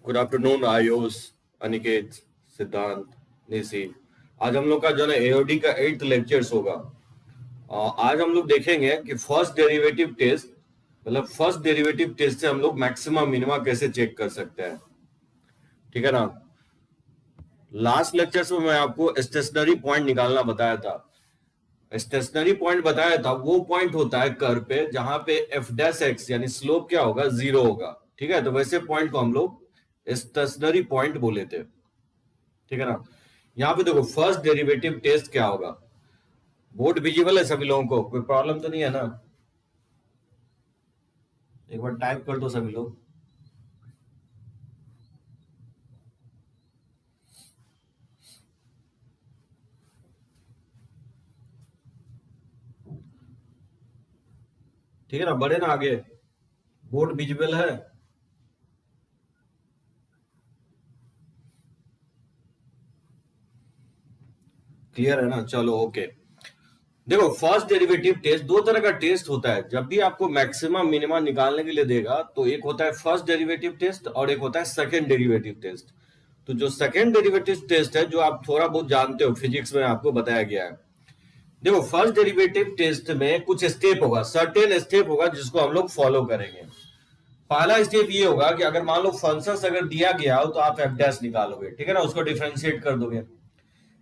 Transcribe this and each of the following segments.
Good afternoon Ayush, Aniket, सिद्धांत, निशी। आज हम लोग का जो है एओडी का 8th लेक्चर्स होगा। आज हम लोग देखेंगे कि फर्स्ट डेरिवेटिव टेस्ट मतलब फर्स्ट डेरिवेटिव टेस्ट से हम लोग मैक्सिमम मिनिमा कैसे चेक कर सकते हैं। ठीक है ना। लास्ट लेक्चर्स में मैं आपको स्टेशनरी पॉइंट निकालना बताया था। स्टेशनरी पॉइंट बताया था वो पॉइंट होता है कर्व पे जहां पे एफ डैश एक्स यानी स्लोप क्या होगा, 0 होगा। ठीक है, तो वैसे पॉइंट को हम लोग स्टेशनरी पॉइंट बोले थे। ठीक है ना। यहाँ पे देखो फर्स्ट डेरिवेटिव टेस्ट क्या होगा। बोर्ड विजिबल है सभी लोगों को, कोई प्रॉब्लम तो नहीं है ना। एक बार टाइप कर दो सभी लोग। ठीक है ना, बढ़े ना आगे। बोर्ड विजिबल है। क्लियर है ना, चलो ओके। देखो फर्स्ट डेरिवेटिव टेस्ट दो तरह का टेस्ट होता है। जब भी आपको मैक्सिमम मिनिमा निकालने के लिए देगा तो एक होता है फर्स्ट डेरिवेटिव टेस्ट और एक होता है सेकंड डेरिवेटिव टेस्ट। तो जो सेकंड डेरिवेटिव टेस्ट है, जो आप थोड़ा बहुत जानते हो, फिजिक्स में आपको बताया गया है। देखो फर्स्ट डेरिवेटिव टेस्ट में कुछ स्टेप होगा, सर्टेन स्टेप होगा जिसको हम लोग फॉलो करेंगे। पहला स्टेप ये होगा कि अगर मान लो फंक्शन अगर दिया गया हो तो आप एफ डैश निकालोगे। ठीक है ना, उसको डिफरेंशिएट कर दोगे।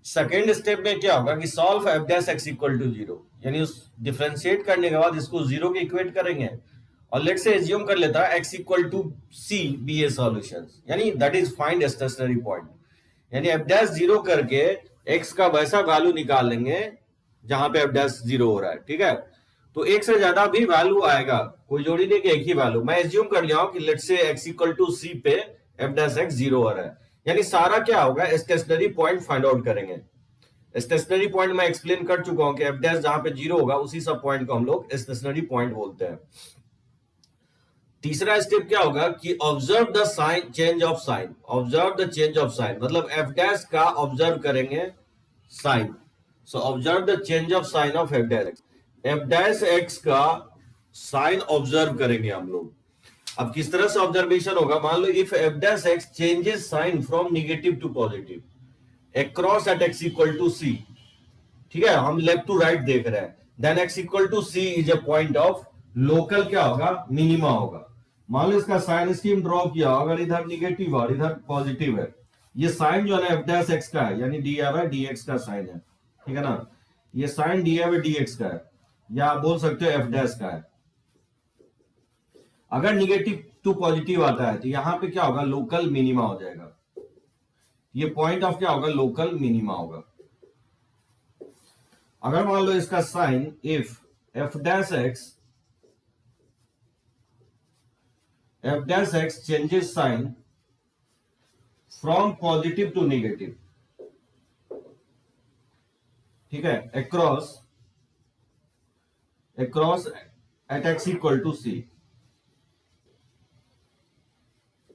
सेकेंड स्टेप में क्या होगा कि solve F dash x equal to 0, यानी उस डिफरेंशिएट करने के बाद इसको 0 के इक्वेट करेंगे और लेट से एज्यूम कर लेता है x equal to c be a solution, यानी that is find stationary point. यानी एफ डैश 0 करके एक्स का वैसा वैल्यू निकाल लेंगे जहां पे एफ डैश 0 हो रहा है। ठीक है, तो एक से ज्यादा भी वैल्यू आएगा, कोई जोड़ी नहीं कि एक ही वैल्यू। मैं एज्यूम कर लिया हूं कि लेट से एक्स इक्वल टू सी पे एफ डैश एक्स 0 हो रहा है, यानी सारा क्या होगा, स्टेशनरी पॉइंट फाइंड आउट करेंगे। स्टेशनरी पॉइंट मैं एक्सप्लेन कर चुका हूं कि एफ डैश जहां पे 0 होगा उसी सब पॉइंट को हम लोग स्टेशनरी पॉइंट बोलते हैं। तीसरा स्टेप क्या होगा कि observe the sign change of sign. Observe the change of sign मतलब एफ डैश का ऑब्जर्व करेंगे sign. So observe the change of sign of F dash X. F dash X का साइन ऑब्जर्व करेंगे हम लोग। अब किस तरह से ऑब्जर्वेशन होगा, मान लो if f dash x changes sign from negative to positive across at x equal to c। ठीक है, हम लेफ्ट टू राइट देख रहे हैं। देन x equal to c is a point of local क्या होगा, मिनिमा होगा। मान लो इसका साइन स्कीम ड्रॉ किया, अगर इधर निगेटिव और इधर पॉजिटिव है, ये साइन जो है ना एफ डैश एक्स का है, यानी डी बाय डी एक्स का साइन है। ठीक है ना, ये sign D by D X का है, या आप बोल सकते हो एफ डैश का है। अगर निगेटिव टू पॉजिटिव आता है तो यहां पे क्या होगा, लोकल मिनिमा हो जाएगा। ये पॉइंट ऑफ क्या होगा, लोकल मिनिमा होगा। अगर मान लो इसका sign if f dash x changes sign from positive to negative, ठीक है, across at x equal to c.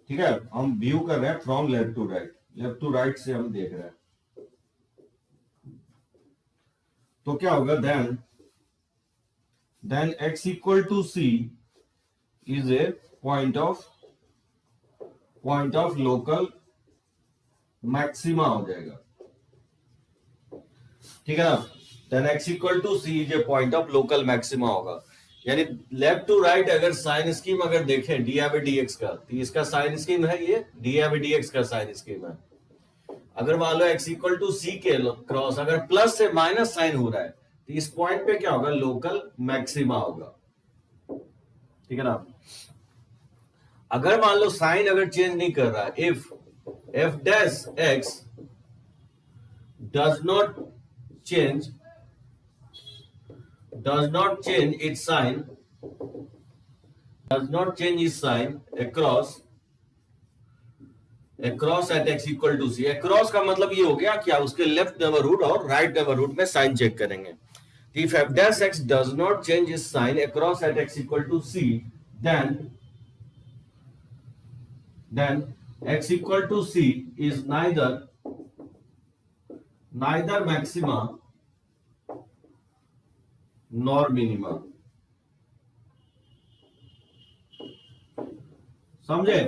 ठीक है, हम व्यू कर रहे हैं from left to right, left to right से हम देख रहे हैं। तो क्या होगा, then x equal to c is a point of local maxima हो जाएगा। ठीक है ना, then x equal to c is a point of local maxima होगा। यानी लेफ्ट टू राइट अगर साइन स्कीम अगर देखें डी बाय डी एक्स का, तो इसका साइन स्कीम है, ये डी बाय डी एक्स का साइन स्कीम है। अगर मान लो x इक्वल टू सी के क्रॉस अगर प्लस से माइनस साइन हो रहा है तो इस पॉइंट पे क्या होगा, लोकल मैक्सिमा होगा। ठीक है ना। अगर मान लो साइन अगर चेंज नहीं कर रहा, if f dash x does not change its sign across at x equal to c। across का मतलब ये हो गया क्या, उसके लेफ्ट नेबरहुड और राइट नेबरहुड में साइन चेक करेंगे। if f dash x does not change its sign across at x equal to c, then x equal to c is neither maxima nor minima। समझे।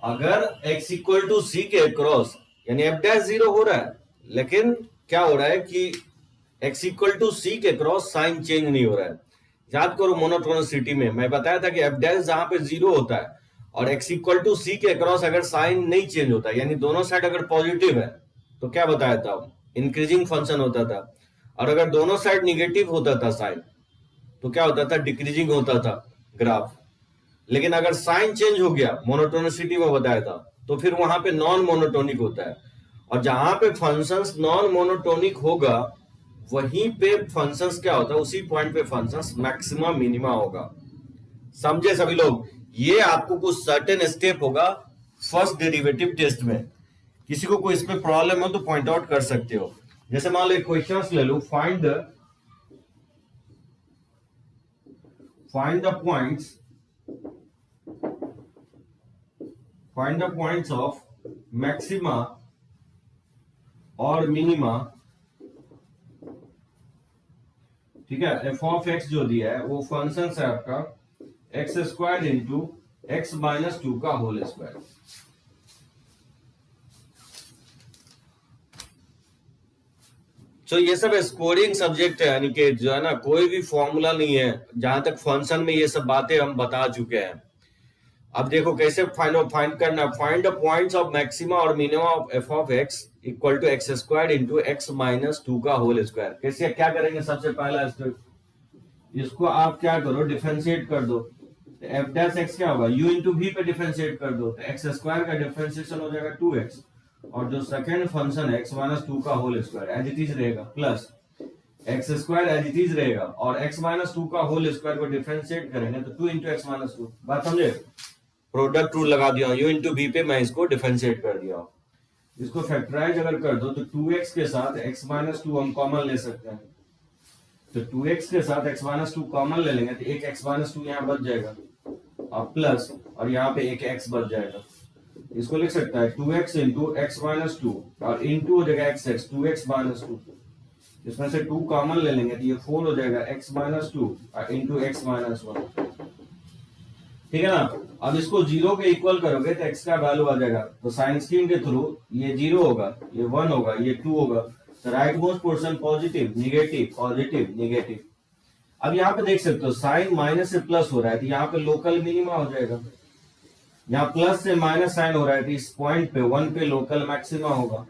अगर x equal to सी के cross यानी f dash zero हो रहा है, लेकिन क्या हो रहा है कि x इक्वल टू सी के क्रॉस साइन चेंज नहीं हो रहा है। याद करो मोनोटोनिसिटी में मैं बताया था कि एफ डैश जहां पे जीरो होता है और x इक्वल टू सी के क्रॉस अगर साइन नहीं चेंज होता यानी दोनों साइड अगर पॉजिटिव है तो क्या बताया था, इंक्रीजिंग फंक्शन होता था। और अगर दोनों साइड निगेटिव होता था साइन तो क्या होता था, डिक्रीजिंग होता था ग्राफ। लेकिन अगर साइन चेंज हो गया मोनोटोनिसिटी में बताया था तो फिर वहां पे नॉन मोनोटोनिक होता है। और जहां पे फंक्शंस नॉन मोनोटोनिक होगा वहीं पे फंक्शंस क्या होता है, उसी पॉइंट पे फंक्शंस मैक्सिमा मिनिमा होगा। समझे सभी लोग? ये आपको कुछ सर्टेन स्टेप होगा फर्स्ट डेरिवेटिव टेस्ट में। किसी को कोई इसमें प्रॉब्लम हो तो पॉइंट आउट कर सकते हो। जैसे मान लो एक क्वेश्चन ले लो, find the points of maxima और मिनिमा। ठीक है, एफ ऑफ एक्स जो दिया है वो फंक्शन है आपका x square into x minus two का होल स्क्वायर। तो ये सब स्कोरिंग सब्जेक्ट है, यानी कि जो है ना कोई भी फॉर्मूला नहीं है। जहां तक फंक्शन में ये सब बातें हम बता चुके हैं। अब देखो कैसे फाइंड करना, find the points of maxima और minima of f of x equal to x square into x minus two का होल स्क्वायर। कैसे क्या करेंगे, सबसे पहला स्टेप इसको आप क्या करो, डिफरेंशिएट कर दो। एफ डैश एक्स क्या होगा, यू इंटू वी पे डिफरेंशिएट कर दो तो एक्स स्क्वायर का डिफरेंशिएशन हो जाएगा 2x और जो सेकंड फंक्शन है एक्स माइनस टू का whole square as it is रहेगा plus x square as it is रहेगा और एक्स माइनस टू का होल स्क्वायर को डिफरेंशिएट करेंगे तो 2 इंटू एक्स माइनस टू। बात समझे? प्रोडक्ट रूल लगा दिया, यू इंटू वी पे मैं इसको डिफरेंशिएट कर दिया। इसको फैक्टराइज अगर कर दो तो 2x के साथ x माइनस टू हम कॉमन ले सकते हैं। तो 2x के साथ x माइनस टू कॉमन ले लेंगे तो एक x माइनस टू यहाँ बच जाएगा और प्लस और यहाँ पे एक x बच जाएगा। इसको लिख सकता है 2x into x minus to और इंटू हो जाएगा x x 2x minus two. इसमें से 2 कॉमन ले लेंगे तो ये 4 हो जाएगा x माइनस टू और इंटू एक्स माइनस वन। ठीक है ना? अब इसको जीरो के इक्वल करोगे तो x का वैल्यू आ जाएगा। तो साइन स्कीम के थ्रू ये जीरो होगा, ये 1 होगा, ये 2 होगा। तो right most portion positive negative positive negative. अब यहाँ पे देख सकते हो साइन माइनस से प्लस हो रहा है तो यहाँ पे लोकल मिनिमा हो जाएगा। यहाँ प्लस से माइनस साइन हो रहा है तो इस पॉइंट पे 1 पे लोकल मैक्सिमा होगा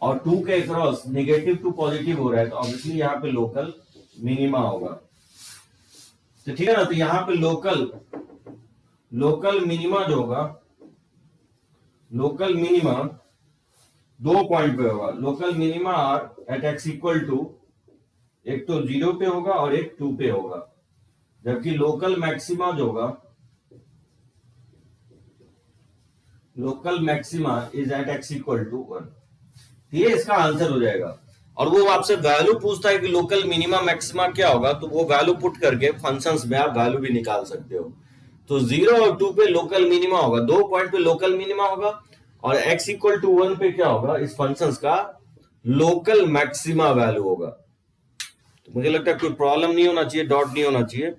और 2 के क्रॉस नेगेटिव टू पॉजिटिव हो रहा है तो ऑब्वियसली यहाँ पे लोकल मिनिमा होगा। तो ठीक है ना? तो यहाँ पे लोकल मिनिमा जो होगा, लोकल मिनिमा 2 पॉइंट पे होगा। Local minima are at x equal to एक तो 0 पे होगा और एक 2 पे होगा, जबकि लोकल मैक्सिमा जो होगा, local maxima is at x equal to 1। ये इसका आंसर हो जाएगा। और वो आपसे वैल्यू पूछता है कि लोकल मिनिमा मैक्सिमा क्या होगा, तो वो वैल्यू पुट करके फंक्शंस में आप वैल्यू भी निकाल सकते हो। तो 0 और 2 पे लोकल मिनिमा होगा, 2 पॉइंट पे लोकल मिनिमा होगा और x इक्वल टू 1 पे क्या होगा, इस फंक्शंस का लोकल मैक्सिमा वैल्यू होगा। तो मुझे लगता है कोई प्रॉब्लम नहीं होना चाहिए, डॉट नहीं होना चाहिए।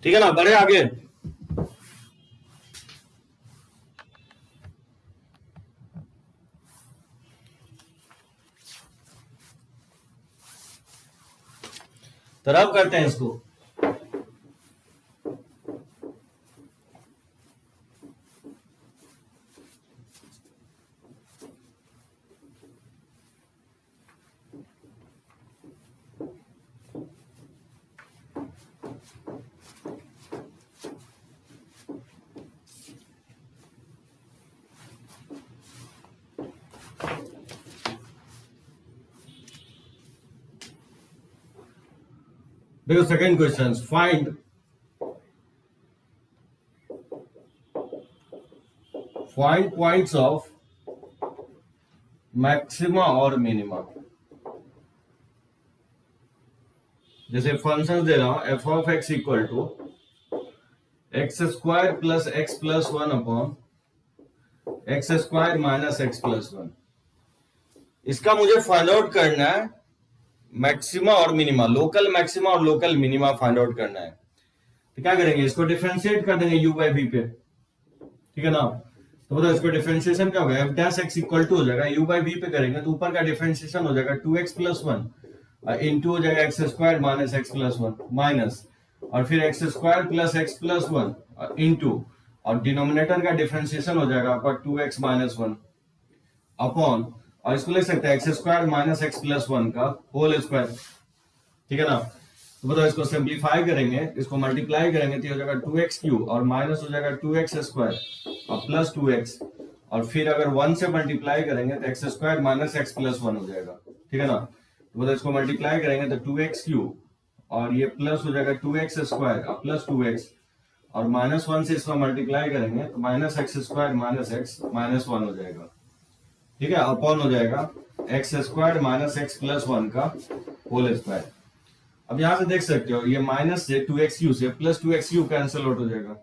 ठीक है ना? बढ़े आगे। तो रब करते हैं इसको। देखो second question, find find points of maxima और मिनिमा। जैसे फंक्शन दे रहा हूं F of x equal to x square plus X plus one upon X square minus X plus one. इसका मुझे फाइंड आउट करना है मैक्सिमा और मिनिमा, लोकल मैक्सिमा और लोकल मिनिमा फाइंड आउट करना है। तो क्या करेंगे, इसको डिफरेंशिएट कर देंगे u बाई वी पे, ठीक है ना। तो बताओ इसको डिफरेंशिएशन क्या होगा, F dash x equal to हो जाएगा u बाई वी पे करेंगे तो ऊपर का डिफरेंशिएशन हो जाएगा 2x प्लस वन इंटू हो जाएगा x square minus X plus one minus और फिर x square plus X plus one into और डिनोमिनेटर का डिफरेंशिएशन हो जाएगा आपका 2x माइनस वन अपॉन और इसको लिख सकते हैं x square minus X plus one का होल स्क्वायर, ठीक है ना। तो बताओ इसको सिंप्लीफाई करेंगे, इसको मल्टीप्लाई करेंगे तो हो जाएगा 2x क्यूब और माइनस हो जाएगा 2x स्क्वायर और प्लस 2x और फिर अगर 1 से मल्टीप्लाई करेंगे तो x square minus X plus one हो जाएगा, ठीक है ना। तो बताओ इसको मल्टीप्लाई करेंगे तो 2x क्यूब और ये प्लस हो जाएगा 2x स्क्वायर और प्लस 2x और माइनस 1 से इसको मल्टीप्लाई करेंगे तो minus x square minus x minus one हो जाएगा, ठीक है, अपॉन हो जाएगा x square minus X plus one का होल स्क्वायर। अब यहां से देख सकते हो ये माइनस से 2x क्यू से plus 2x Q cancel out हो जाएगा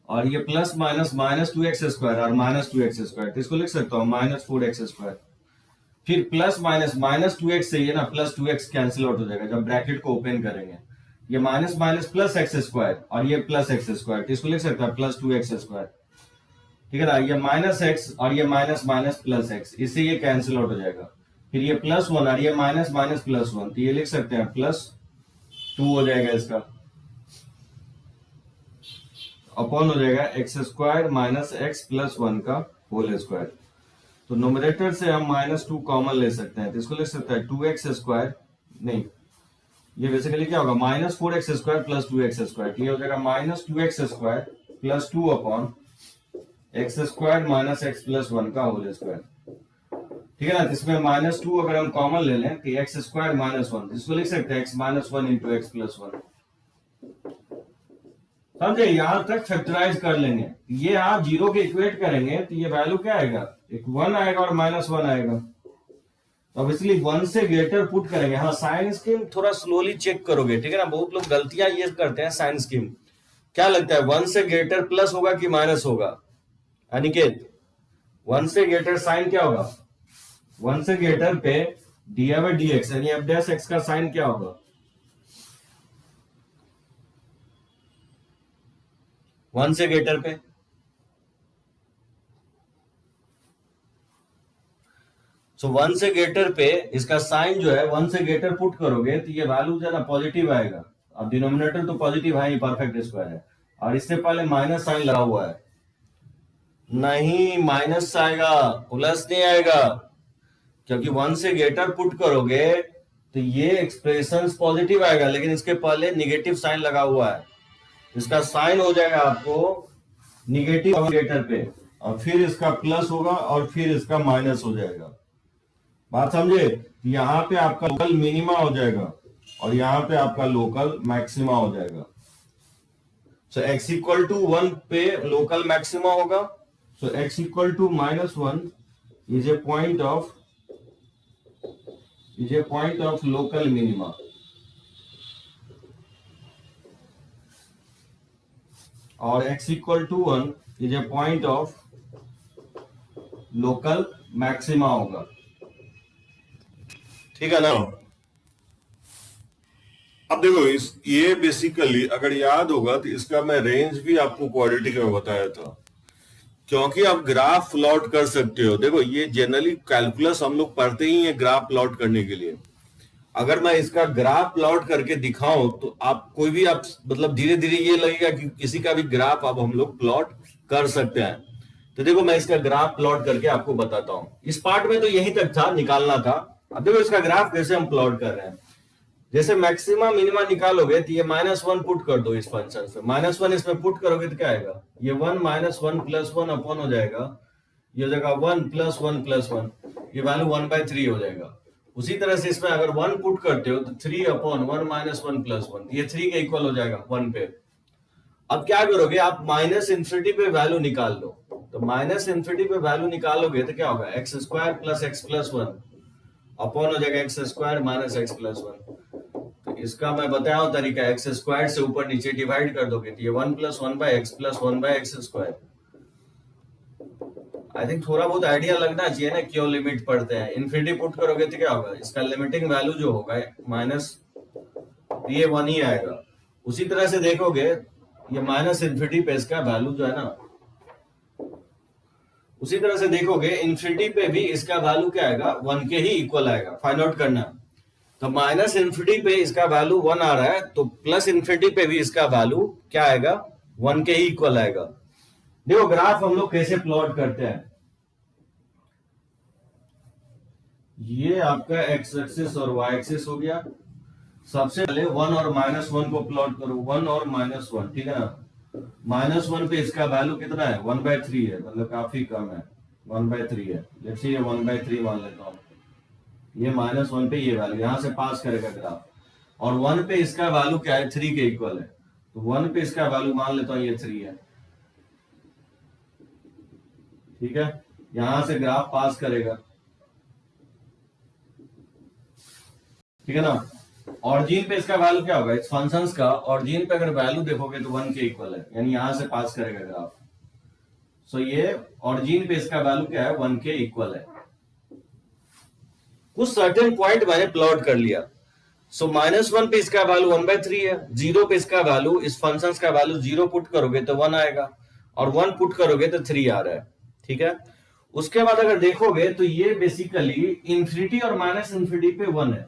और ये plus minus minus 2x square और माइनस 2x स्क्वायर, तो इसको लिख सकता हूं माइनस 4x स्क्वायर। फिर प्लस माइनस माइनस 2x से ये ना प्लस 2x कैंसिल आउट हो जाएगा जब ब्रैकेट को ओपन करेंगे। ये minus minus plus x square और ये प्लस एक्स स्क्वायर, तो इसको लिख सकता है प्लस 2x स्क्वायर, ठीक है ना। ये माइनस एक्स और ये माइनस माइनस प्लस एक्स, इससे ये कैंसिल आउट हो जाएगा। फिर ये प्लस वन और ये माइनस माइनस प्लस वन, तो ये लिख सकते हैं प्लस 2 हो जाएगा इसका अपॉन हो जाएगा x square minus X plus one का होल स्क्वायर। तो नोमिनेटर से हम माइनस 2 कॉमन ले सकते हैं तो इसको लिख सकते हैं 2x स्क्वायर, नहीं ये बेसिकली क्या होगा minus 4x square plus 2x square, ये हो जाएगा minus 2x square plus 2 upon X square minus X plus one का होल स्क्वायर, ठीक है ना। इसमें माइनस 2 अगर हम कॉमन ले लें तो एक्स स्क्वायर माइनस वन, इसको लिख सकते हैं x minus one into x plus one, समझे। यहां तक फैक्टराइज कर लेंगे, ये आप जीरो के इक्वेट करेंगे तो ये वैल्यू क्या आएगा, एक 1 आएगा और माइनस 1 आएगा। अब इसलिए 1 से ग्रेटर पुट करेंगे। हाँ साइन स्कीम थोड़ा स्लोली चेक करोगे, ठीक है ना, बहुत लोग गलतियां ये करते हैं साइन स्कीम। क्या लगता है 1 से ग्रेटर प्लस होगा कि माइनस होगा, अनिकेत 1 से ग्रेटर साइन क्या होगा, 1 से ग्रेटर पे डी बाई डी एक्स यानी एफ डैश एक्स का साइन क्या होगा, 1 से ग्रेटर पे। सो 1 से ग्रेटर पे इसका साइन जो है 1 से ग्रेटर पुट करोगे तो ये वैल्यू जो है ना पॉजिटिव आएगा। अब डिनोमिनेटर तो पॉजिटिव है ही, परफेक्ट स्क्वायर है, और इससे पहले माइनस साइन लगा हुआ है, नहीं माइनस आएगा प्लस नहीं आएगा, क्योंकि 1 से ग्रेटर पुट करोगे तो ये एक्सप्रेशन पॉजिटिव आएगा लेकिन इसके पहले निगेटिव साइन लगा हुआ है, इसका साइन हो जाएगा आपको निगेटिव ग्रेटर पे और फिर इसका प्लस होगा और फिर इसका माइनस हो जाएगा। बात समझे, यहाँ पे आपका लोकल मिनिमा हो जाएगा और यहाँ पे आपका लोकल मैक्सिमा हो जाएगा। सो x इक्वल टू 1 पे लोकल मैक्सिमा होगा, so x equal to minus 1 is a point of local minima. और x equal to 1 is a point of local maxima होगा, ठीक है ना। अब देखो ये बेसिकली अगर याद होगा तो इसका मैं रेंज भी आपको क्वाड्रेटिक में बताया था, क्योंकि आप ग्राफ प्लॉट कर सकते हो। देखो ये जनरली कैलकुलस हम लोग पढ़ते ही हैं ग्राफ प्लॉट करने के लिए। अगर मैं इसका ग्राफ प्लॉट करके दिखाऊं तो आप कोई भी आप मतलब धीरे धीरे ये लगेगा कि किसी का भी ग्राफ अब हम लोग प्लॉट कर सकते हैं। तो देखो मैं इसका ग्राफ प्लॉट करके आपको बताता हूं। इस पार्ट में तो यही तक था, निकालना था। अब देखो इसका ग्राफ कैसे हम प्लॉट कर रहे हैं। जैसे मैक्सिमम मिनिमा निकालोगे तो ये -1 पुट कर दो इस फंक्शन से, -1 इसमें पुट करोगे तो क्या आएगा, ये 1 -1 + 1 अपॉन हो जाएगा, ये हो जाएगा 1 + 1 + 1, ये वैल्यू 1/3 हो जाएगा। उसी तरह से इसमें अगर 1 पुट करते हो तो 3 अपॉन 1 -1 + 1, ये 3 के इक्वल हो जाएगा 1 पे। अब क्या करोगे आप -∞ पे वैल्यू निकाल लो, तो माइनस इन्फिनिटी पे वैल्यू निकालोगे तो क्या होगा, x square plus X plus one upon हो जाएगा x square minus X plus one. तो इसका मैं बताया हूं तरीका, एक्स स्क्वायर से ऊपर नीचे डिवाइड कर दोगे तो ये one plus one by x plus one by x square. I think थोड़ा बहुत आइडिया लगना चाहिए ना क्यों लिमिट पढ़ते हैं। इन्फिनिटी पुट करोगे तो क्या होगा, इसका लिमिटिंग वैल्यू जो होगा माइनस, ये वन ही आएगा। उसी तरह से देखोगे ये माइनस इन्फिनिटी पे इसका वैल्यू जो है ना, उसी तरह से देखोगे इन्फिनिटी पे भी इसका वैल्यू क्या आएगा, वन के ही इक्वल आएगा। फाइंड आउट करना, तो माइनस इन्फिनिटी पे इसका वैल्यू वन आ रहा है तो प्लस इन्फिनिटी पे भी इसका वैल्यू क्या आएगा, वन के ही इक्वल आएगा। देखो ग्राफ हम लोग कैसे प्लॉट करते हैं, ये आपका एक्स एक्सिस और वाई एक्सिस हो गया। सबसे पहले वन और माइनस वन को प्लॉट करो, वन और माइनस वन, ठीक है ना। माइनस वन पे इसका वैल्यू कितना है, 1/3 है, मतलब काफी कम है, 1/3 है। जैसे ये 1/3 मान लेता हूँ, ये माइनस वन पे ये वैल्यू यहां से पास करेगा ग्राफ, और वन पे इसका वैल्यू क्या है, 3 के इक्वल है। तो वन पे इसका वैल्यू मान लेता हूँ ये 3 है, ठीक है। यहां से ग्राफ पास करेगा, ठीक है ना। ऑरिजिन पे इसका वैल्यू क्या होगा, इस फंक्शंस का ऑरिजिन पे अगर वैल्यू देखोगे तो 1 के इक्वल है, यानी यहां से पास करेगा ग्राफ। सो ये ऑरिजिन पे इसका वैल्यू क्या है, 1 के इक्वल है। कुछ सर्टेन पॉइंट मैंने प्लॉट कर लिया। सो -1 पे इसका वैल्यू 1/3 है, 0 पे इसका वैल्यू, इस फंक्शंस का वैल्यू 0 पुट करोगे तो 1 आएगा, और 1 पुट करोगे तो 3 आ रहा है, ठीक है। उसके बाद अगर देखोगे तो ये बेसिकली इंफिनिटी और माइनस इंफिनिटी पे 1 है।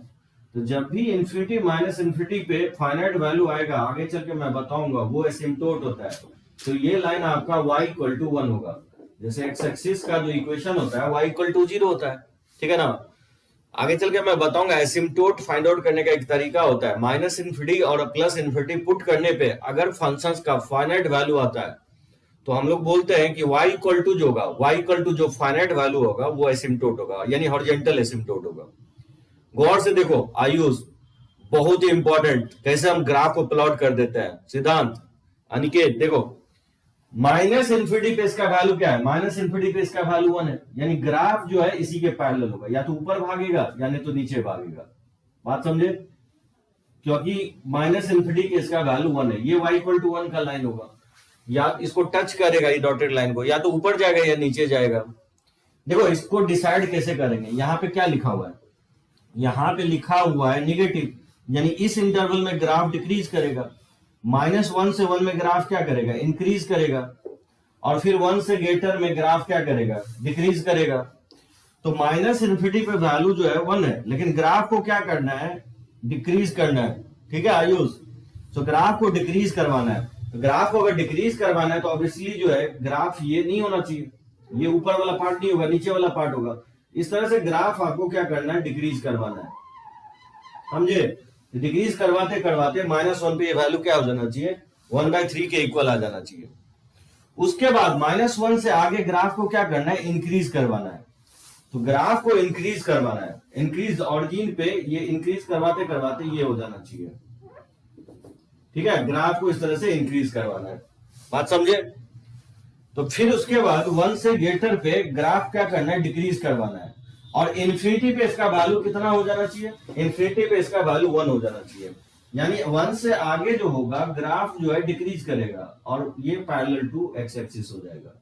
तो जब भी इंफिनिटी माइनस इंफिनिटी पे फाइनाइट वैल्यू आएगा, आगे चल के मैं बताऊंगा, वो एसिम्प्टोट होता है। तो ये लाइन आपका y इक्वल टू 1 होगा। जैसे एक्स एक्सिस का जो इक्वेशन होता है y इक्वल टू 0 होता है, ठीक है ना। आगे चल के मैं बताऊंगा एसिम्प्टोट फाइंड आउट करने का एक तरीका होता है। माइनस इंफिनिटी और प्लस इंफिनिटी पुट करने पे अगर फंक्शंस का फाइनाइट वैल्यू आता है तो हम लोग बोलते हैं कि y इक्वल टू जो होगा, y इक्वल टू जो फाइनाइट वैल्यू होगा वो एसिम्प्टोट होगा, यानी हॉरिजॉन्टल एसिम्प्टोट होगा। गौर से देखो आयुष, बहुत ही इंपॉर्टेंट, कैसे हम ग्राफ को प्लॉट कर देते हैं। सिद्धांत, अनिकेत, देखो माइनस इंफिनिटी पे इसका वैल्यू क्या है, माइनस इंफिनिटी पे इसका वैल्यू 1 है, यानी ग्राफ जो है इसी के पैरेलल होगा, या तो ऊपर भागेगा या नहीं तो नीचे भागेगा। बात समझे, क्योंकि माइनस इंफिनिटी के इसका वैल्यू 1 है, ये y इक्वल टू 1 का लाइन होगा, या इसको टच करेगा ये डॉटेड लाइन को, या तो ऊपर जाएगा या नीचे जाएगा। देखो इसको डिसाइड कैसे करेंगे, यहां पे क्या लिखा हुआ है, यहां पे लिखा हुआ है निगेटिव, यानी इस इंटरवल में ग्राफ डिक्रीज करेगा। -1 से 1 में ग्राफ क्या करेगा, इंक्रीज करेगा, और फिर 1 से ग्रेटर में ग्राफ क्या करेगा, डिक्रीज करेगा। तो माइनस इन्फिनिटी पे वैल्यू जो है 1 है, लेकिन ग्राफ को क्या करना है, डिक्रीज करना है, ठीक है आयुष। तो ग्राफ को डिक्रीज करवाना है, तो ग्राफ को अगर डिक्रीज करवाना है तो ऑब्वियसली जो है ग्राफ ये नहीं होना चाहिए, ये ऊपर वाला पार्ट नहीं होगा, नीचे वाला पार्ट होगा। इस तरह से ग्राफ आपको क्या करना है, डिक्रीज करवाना है, समझे। डिक्रीज करवाते करवाते -1 पे ये वैल्यू क्या हो जाना चाहिए, 1/3 के इक्वल आ जाना चाहिए। उसके बाद -1 से आगे ग्राफ को क्या करना है, इंक्रीज करवाना है। तो ग्राफ को इंक्रीज करवाना है, इंक्रीज ऑरिजिन पे ये इंक्रीज करवाते करवाते ये हो जाना चाहिए, ठीक है। ग्राफ को इस तरह से इंक्रीज करवाना है, बात समझे। तो फिर उसके बाद 1 से ग्रेटर पे ग्राफ क्या करना है, डिक्रीज करवाना है, और इन्फिनिटी पे इसका वैल्यू कितना हो जाना चाहिए, इन्फिनिटी पे इसका वैल्यू 1 हो जाना चाहिए, यानी 1 से आगे जो होगा ग्राफ जो है डिक्रीज करेगा, और ये पैरेलल टू एक्स एक्सिस हो जाएगा,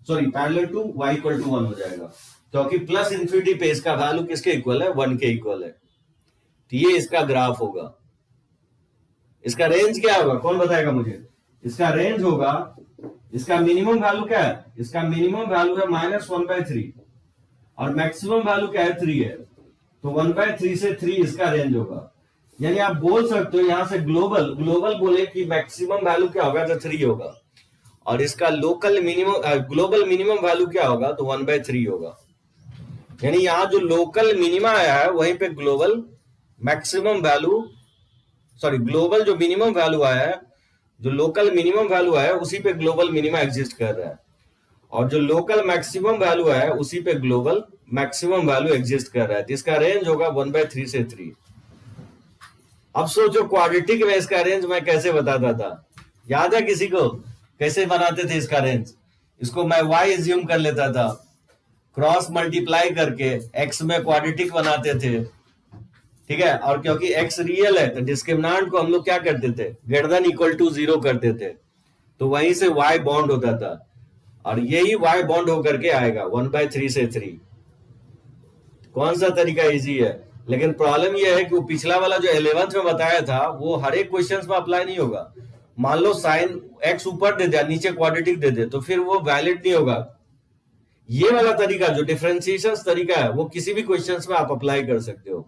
sorry parallel to y equal to 1 हो जाएगा, क्योंकि प्लस इन्फिनिटी पे इसका वैल्यू किसके इक्वल है, 1 के इक्वल है। तो ये इसका ग्राफ होगा। इसका रेंज क्या होगा, कौन बताएगा मुझे। इसका रेंज होगा, इसका मिनिमम वैल्यू क्या है, इसका मिनिमम वैल्यू है -1/3, और मैक्सिमम वैल्यू क्या है, 3 है। तो 1/3 से 3 इसका रेंज होगा, यानी आप बोल सकते हो यहां से ग्लोबल बोले कि मैक्सिमम वैल्यू क्या होगा, तो 3 होगा, और इसका local minimum global minimum value क्या होगा, तो 1/3 होगा। यानी यहां जो लोकल मिनिमा आया है वहीं पे global maximum value, sorry global जो मिनिमम वैल्यू आया है, जो लोकल मिनिमम वैल्यू आया है उसी पे ग्लोबल मिनिमा एग्जिस्ट कर रहा है, और जो लोकल मैक्सिमम वैल्यू है उसी पे ग्लोबल मैक्सिमम वैल्यू एग्जिस्ट कर रहा है। तो इसका रेंज होगा 1/3 से 3। अब सोचो क्वाड्रेटिक में इसका रेंज मैं कैसे बताता था, याद है किसी को, कैसे बनाते थे इसका रेंज। इसको मैं y एज्यूम कर लेता था, क्रॉस मल्टीप्लाई करके x में क्वाड्रेटिक बनाते थे, ठीक है। और क्योंकि x रियल है तो डिस्क्रिमिनेंट को हम लोग क्या करते थे, ग्रेटर देन इक्वल टू 0 करते थे, तो वहीं से y बॉन्ड होता था, और यही y बॉन्ड होकर के आएगा 1/3 से 3। कौन सा तरीका इजी है, लेकिन प्रॉब्लम यह है कि वो पिछला वाला जो 11th में बताया था वो हर एक क्वेश्चन में अप्लाई नहीं होगा। मान लो साइन x ऊपर दे दिया, नीचे क्वाड्रेटिक दे दे, तो फिर वो वैलिड नहीं होगा। ये वाला तरीका जो डिफरेंशिएशन तरीका है वो किसी भी क्वेश्चंस में आप अप्लाई कर सकते हो।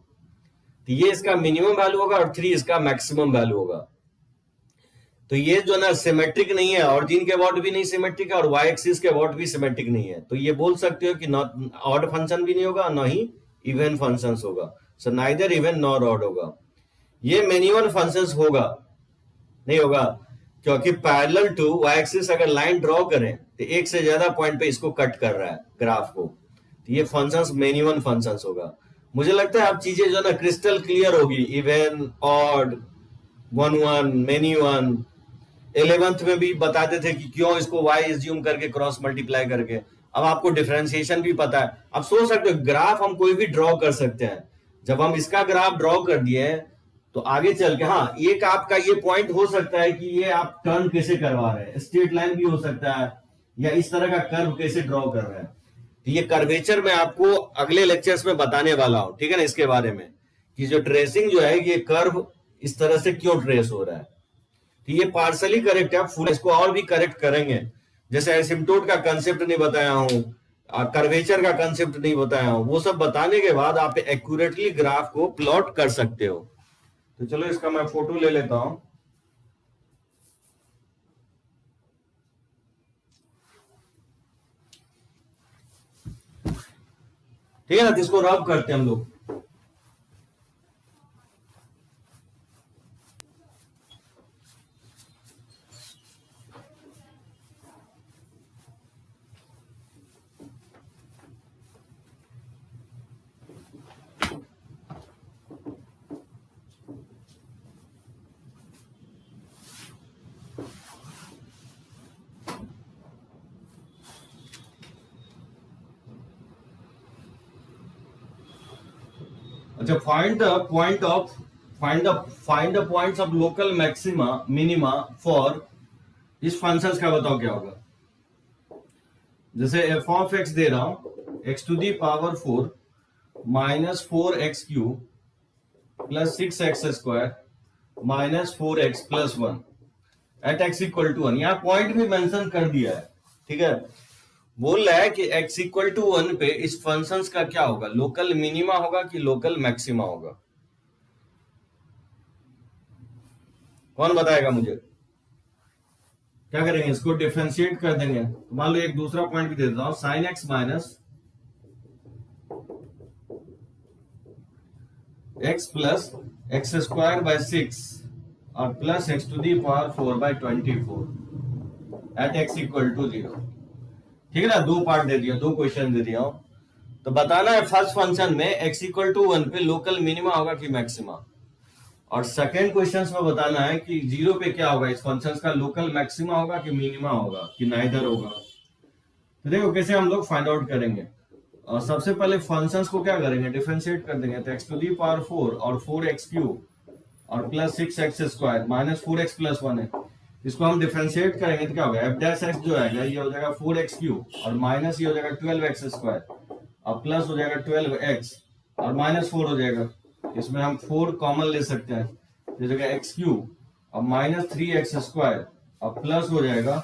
तो ये इसका मिनिमम वैल्यू होगा और 3 इसका मैक्सिमम वैल्यू होगा। तो ये जो ना सिमेट्रिक नहीं है, ऑरिजिन के अबाउट भी नहीं सिमेट्रिक है और वाई एक्सिस के अबाउट भी सिमेट्रिक नहीं है, तो ये बोल सकते हो कि नॉट ऑड फंक्शन भी नहीं होगा, ना ही इवन फंक्शन होगा। So neither even nor odd होगा। ये मिनिमम फंक्शन होगा नहीं होगा, क्योंकि पैरेलल टू वाई एक्सिस अगर लाइन ड्रॉ करें तो एक से ज्यादा पॉइंट पे इसको कट कर रहा है ग्राफ को, तो ये फंक्शंस मिनिमम फंक्शंस होगा। मुझे लगता है अब चीजें जो ना क्रिस्टल क्लियर होगी, इवन ऑड 1 1 मेनी 1। 11th में भी बताते थे कि क्यों इसको y एज्यूम करके क्रॉस मल्टीप्लाई करके। अब आपको डिफरेंशिएशन भी पता है। अब सोच सकते हो ग्राफ हम कोई भी ड्रॉ कर सकते हैं। जब हम इसका ग्राफ ड्रॉ कर दिए तो आगे चल के हाँ एक आपका ये पॉइंट हो सकता है कि ये आप टर्न कैसे करवा रहे हैं, स्ट्रेट लाइन भी हो सकता है, या इस तरह का कर्व कैसे ड्रॉ कर रहे हैं। तो ये कर्वेचर मैं आपको अगले लेक्चर्स में बताने वाला हूं, ठीक है ना, इसके बारे में कि जो ट्रेसिंग जो है ये कर्व इस तरह से क्यों ट्रेस हो रहा है। तो ये पार्सली करेक्ट है, फुल इसको और भी करेक्ट करेंगे। जैसे एसिम्प्टोट का कंसेप्ट नहीं बताया हूं, कर्वेचर का कंसेप्ट नहीं बताया हूं, वो सब बताने के बाद आप एक्यूरेटली ग्राफ को प्लॉट कर सकते हो। तो चलो इसका मैं फोटो ले लेता हूं। ठीक है ना, इसको रब करते हैं हम लोग। अच्छा, find the points of local maxima minima for इस फंक्शंस का बताओ क्या होगा। जैसे एफ ऑफ एक्स दे रहा हूं X to the power 4 minus 4x cube plus 6x square minus 4x plus 1 at x equal to 1। यहां पॉइंट भी मेंशन कर दिया है, ठीक है। बोल रहा है कि x इक्वल टू 1 पे इस फंक्शन का क्या होगा, लोकल मिनिमा होगा कि लोकल मैक्सिमा होगा। कौन बताएगा मुझे। क्या करेंगे, इसको डिफरेंशिएट कर देंगे। तो मान लो एक दूसरा पॉइंट भी दे देता हूं, sine X minus X plus x square by 6 और plus X to the power 4/24 at x equal to 0। ठीक है ना, दो पार्ट दे दिया, दो क्वेश्चन दे दिया। तो बताना है फर्स्ट फंक्शन में x इक्वल टू 1 पे लोकल मिनिमा होगा कि मैक्सिमा, और सेकंड क्वेश्चन में बताना है कि 0 पे क्या होगा, इस फंक्शन का लोकल मैक्सिमा होगा कि मिनिमा होगा कि नाइदर होगा। तो देखो कैसे हम लोग फाइंड आउट करेंगे। और सबसे पहले फंक्शंस को क्या करेंगे, डिफरेंशिएट कर देंगे। तो x टू दी पावर 4 और 4x क्यूब और plus 6x square minus 4x plus 1 है, इसको हम डिफरेंशिएट करेंगे तो क्या होगा, एफ डैश एक्स जो है ये हो जाएगा 4x क्यूब और माइनस ये हो जाएगा 12x स्क्वायर और प्लस हो जाएगा 12x और माइनस 4 हो जाएगा। इसमें हम 4 कॉमन ले सकते हैं, ये जगह x क्यूब और माइनस 3x स्क्वायर और प्लस हो जाएगा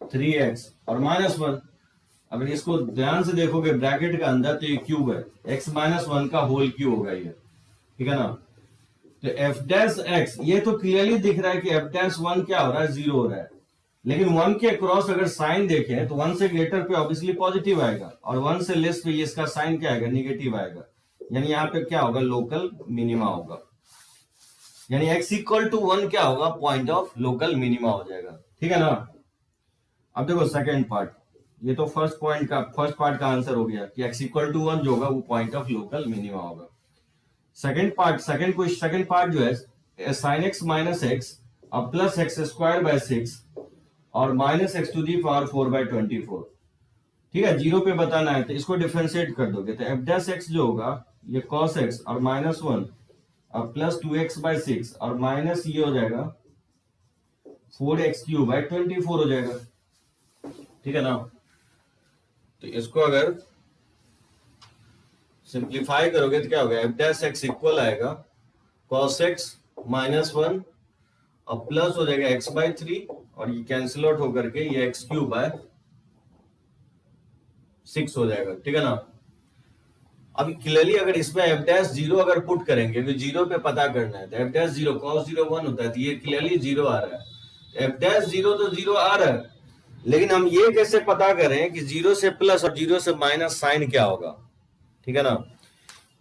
3x और माइनस 1। अगर इसको ध्यान से देखोगे ब्रैकेट के अंदर तो ये क्यूब है, x माइनस 1 का होल क्यूब होगा ये, ठीक है ना। तो एफ डैश एक्स ये तो क्लियरली दिख रहा है कि एफ डैश 1 क्या हो रहा है, 0 हो रहा है। लेकिन 1 के अक्रॉस अगर साइन देखें तो 1 से ग्रेटर पे ऑब्वियसली पॉजिटिव आएगा और 1 से लेस पे ये इसका साइन क्या आएगा, निगेटिव आएगा। यानी यहाँ पे क्या होगा, लोकल मिनिमा होगा। यानी x इक्वल टू 1 क्या होगा, पॉइंट ऑफ लोकल मिनिमा हो जाएगा, ठीक है ना। अब देखो सेकेंड पार्ट, ये तो फर्स्ट पार्ट का आंसर हो गया कि x इक्वल टू 1 जो होगा वो पॉइंट ऑफ लोकल मिनिमा होगा। सेकेंड पार्ट जो है साइन एक्स माइनस एक्स और प्लस एक्स स्क्वायर बाय 6 और minus X to the power 4/24। ठीक है, जीरो पे बताना है तो इसको डिफरेंशिएट कर दोगे तो एफ डैश एक्स जो होगा ये कॉस एक्स और -1 और प्लस 2x/6 और माइनस ये हो जाएगा 4x³ हो जाएगा। ठीक है ना, तो इसको अगर सिंप्लीफाई करोगे तो क्या होगा, एफ डैश एक्स इक्वल आएगा cos x -1 और प्लस हो जाएगा x/3 और ये कैंसिल आउट होकर के ये x³ हो जाएगा। ठीक है ना, अब क्लियरली अगर इसमें एफ डैश जीरो अगर पुट करेंगे तो जीरो पे पता करना है तो एफ डैश जीरो cos 0 1 होता है तो ये क्लियरली जीरो आ रहा है, एफ डैश जीरो तो जीरो आ रहा है, लेकिन हम ये कैसे पता करें कि जीरो से प्लस और जीरो से माइनस साइन क्या होगा। ठीक है ना,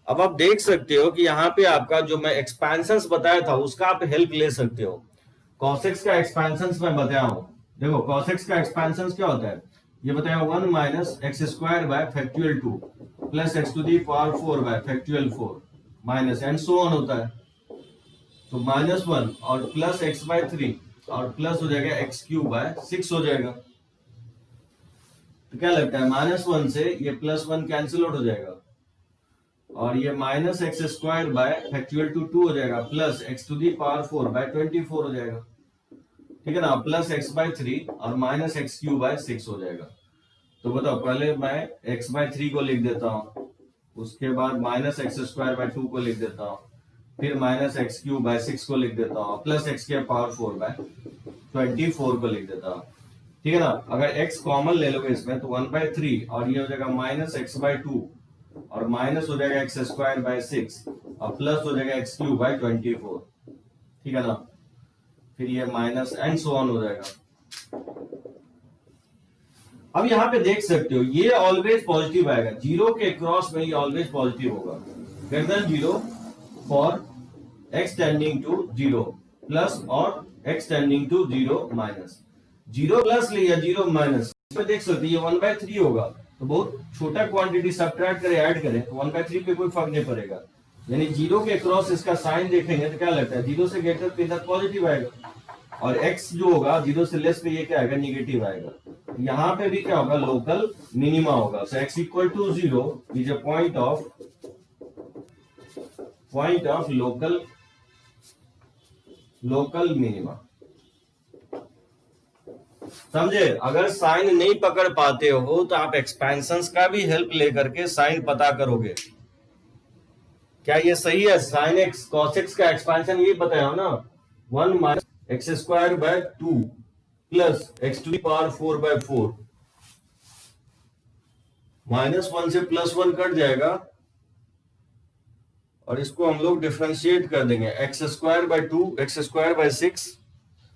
अब आप देख सकते हो कि यहाँ पे आपका जो मैं एक्सपेंशन बताया था उसका आप हेल्प ले सकते हो। cos x का एक्सपेंशन मैं बताया हूं, देखो cos x का एक्सपेंशन क्या होता है ये बताया, 1 - x² / 2 plus x⁴ / 4 minus and so on होता है, तो -1 और प्लस x/3 और प्लस हो जाएगा x³ हो जाएगा। तो क्या लगता है -1 से ये +1 कैंसिल आउट हो जाएगा और ये -x² / 2 हो जाएगा प्लस x⁴ / 24 हो जाएगा। ठीक है ना, प्लस x/3 और माइनस x³ / 6 हो जाएगा। तो बताओ, पहले मैं x/3 को लिख देता हूं, उसके बाद -x² / 2 को लिख देता हूं, फिर -x³ / 6 को लिख देता हूं, प्लस x⁴ / 24 को लिख देता हूं। ठीक है ना, अगर x कॉमन ले लोगे इसमें तो 1/3 और ये हो जाएगा -x/2 और माइनस हो जाएगा x² / 6 और प्लस हो जाएगा x³ / 24। ठीक है ना, फिर ये माइनस एंड सो ऑन हो जाएगा। अब यहां पे देख सकते हो ये ऑलवेज पॉजिटिव आएगा, जीरो के क्रॉस में ये ऑलवेज पॉजिटिव होगा, greater than zero for x tending to zero plus और x tending to zero minus. Zero plus लिया जीरो माइनस, इसमें देख सकते हो ये 1/3 होगा, तो बहुत छोटा क्वांटिटी सब्ट्रैक्ट करें ऐड करें तो 1/3 पे कोई फर्क नहीं पड़ेगा, यानी जीरो के क्रॉस इसका साइन देखेंगे तो क्या लगता है जीरो से ग्रेटर पे इधर पॉजिटिव आएगा और x जो होगा जीरो से लेस पे ये क्या आएगा, निगेटिव आएगा। यहाँ पे भी क्या होगा, लोकल मिनिमा होगा। So x = 0 is a point of local minima. समझे, अगर साइन नहीं पकड़ पाते हो तो आप एक्सपेंशन का भी हेल्प लेकर के साइन पता करोगे। क्या ये सही है, साइन एक्स cos x का एक्सपेंशन ये बताया ना, 1 - x² / 2 प्लस x⁴ / 4 -1 से +1 कट जाएगा और इसको हम लोग डिफरेंशिएट कर देंगे, x² / 2 x² / 6,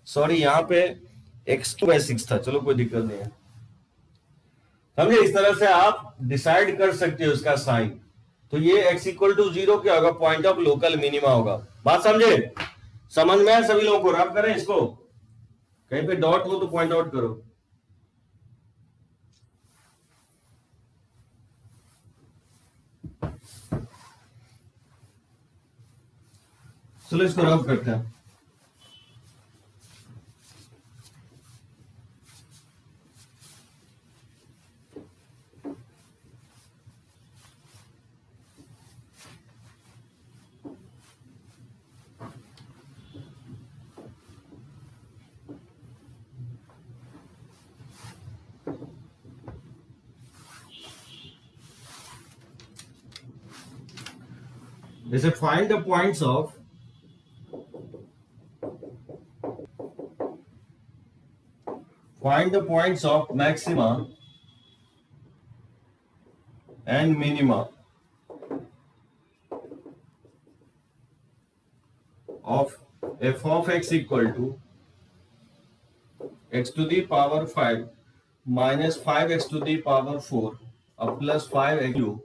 सॉरी यहाँ पे x2/6 था, चलो कोई दिक्कत नहीं है। समझे, इस तरह से आप डिसाइड कर सकते हो इसका साइन। तो ये x = 0 क्या होगा, पॉइंट ऑफ लोकल मिनिमा होगा। बात समझे, समझ में है सभी लोगों को? रब करें इसको, कहीं पे डॉट हो तो पॉइंट आउट करो। चलो इसको रब करते हैं। जैसे find the points of maxima and minima of f of x = x⁵ minus 5x⁴ और प्लस 5x³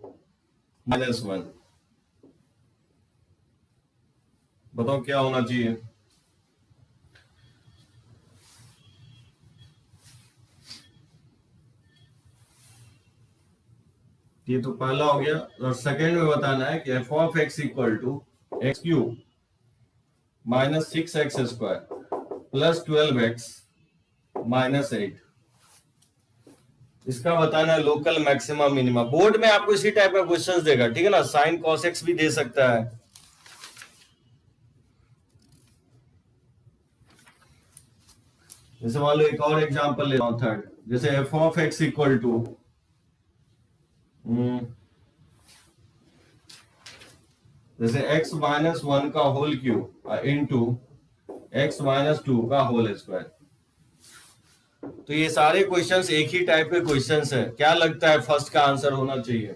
- 1। बताओ क्या होना चाहिए? ये तो पहला हो गया, और सेकेंड में बताना है कि f of x = x³ - 6x² + 12x -8। इसका बताना है लोकल मैक्सिमा मिनिमा। बोर्ड में आपको इसी टाइप का क्वेश्चंस देगा, ठीक है ना। साइन कॉस एक्स भी दे सकता है। जैसे मान लो एक और एग्जांपल ले रहा हूं, थर्ड, जैसे F of x equal to जैसे x माइनस 1 का whole cube into x minus 2 का होल स्क्वायर। तो ये सारे क्वेश्चंस एक ही टाइप के क्वेश्चंस हैं। क्या लगता है फर्स्ट का आंसर होना चाहिए?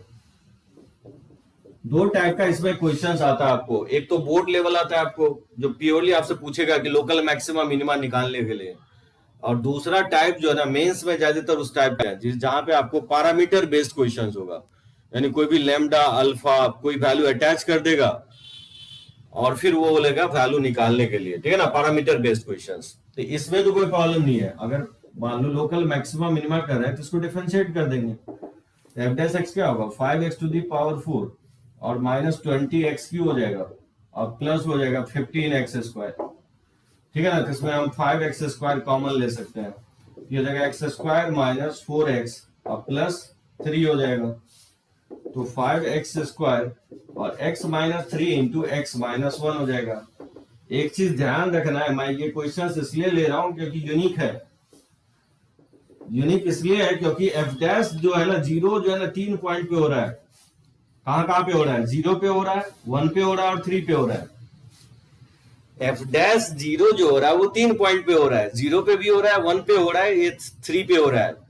दो टाइप का इसमें क्वेश्चंस आता है आपको। एक तो बोर्ड लेवल आता है आपको, जो प्योरली आपसे पूछेगा कि लोकल मैक्सिमा मिनिमा निकालने के लिए, और दूसरा टाइप जो है ना मेंस में ज्यादातर उस टाइप का है जहां पे आपको पैरामीटर बेस्ड क्वेश्चंस होगा, यानी कोई भी लैम्डा अल्फा कोई वैल्यू अटैच कर देगा और फिर वो बोलेगा वैल्यू निकालने के लिए, ठीक है ना, पैरामीटर बेस्ड क्वेश्चंस। तो इसमें तो कोई प्रॉब्लम नहीं है। अगर मान लो लोकल मैक्सिमा मिनिमा कर रहे हैं तो इसको डिफरेंशिएट कर देंगे। एफ डैश एक्स क्या होगा, 5x टू दी पावर 4 और माइनस 20x क्यू हो जाएगा और प्लस हो जाएगा 15x स्क्वायर, ठीक है ना। तो इसमें हम 5x स्क्वायर कॉमन ले सकते हैं, ये हो जाएगा x स्क्वायर माइनस 4x और प्लस 3 हो जाएगा। तो 5x स्क्वायर और x minus 3 into x minus 1 हो जाएगा। एक चीज ध्यान रखना है, मैं ये क्वेश्चन इसलिए ले रहा हूं क्योंकि यूनिक है। यूनिक इसलिए है क्योंकि एफ डैश जो है ना, जीरो जो है ना 3 पॉइंट पे हो रहा है। कहां कहां पे हो रहा है? 0 पे हो रहा है, 1 पे हो रहा है और 3 पे हो रहा है। एफ डैश जीरो जो हो रहा है वो 3 पॉइंट पे हो रहा है, 0 पे भी हो रहा है, 1 पे हो रहा है, ये 3 पे हो रहा है।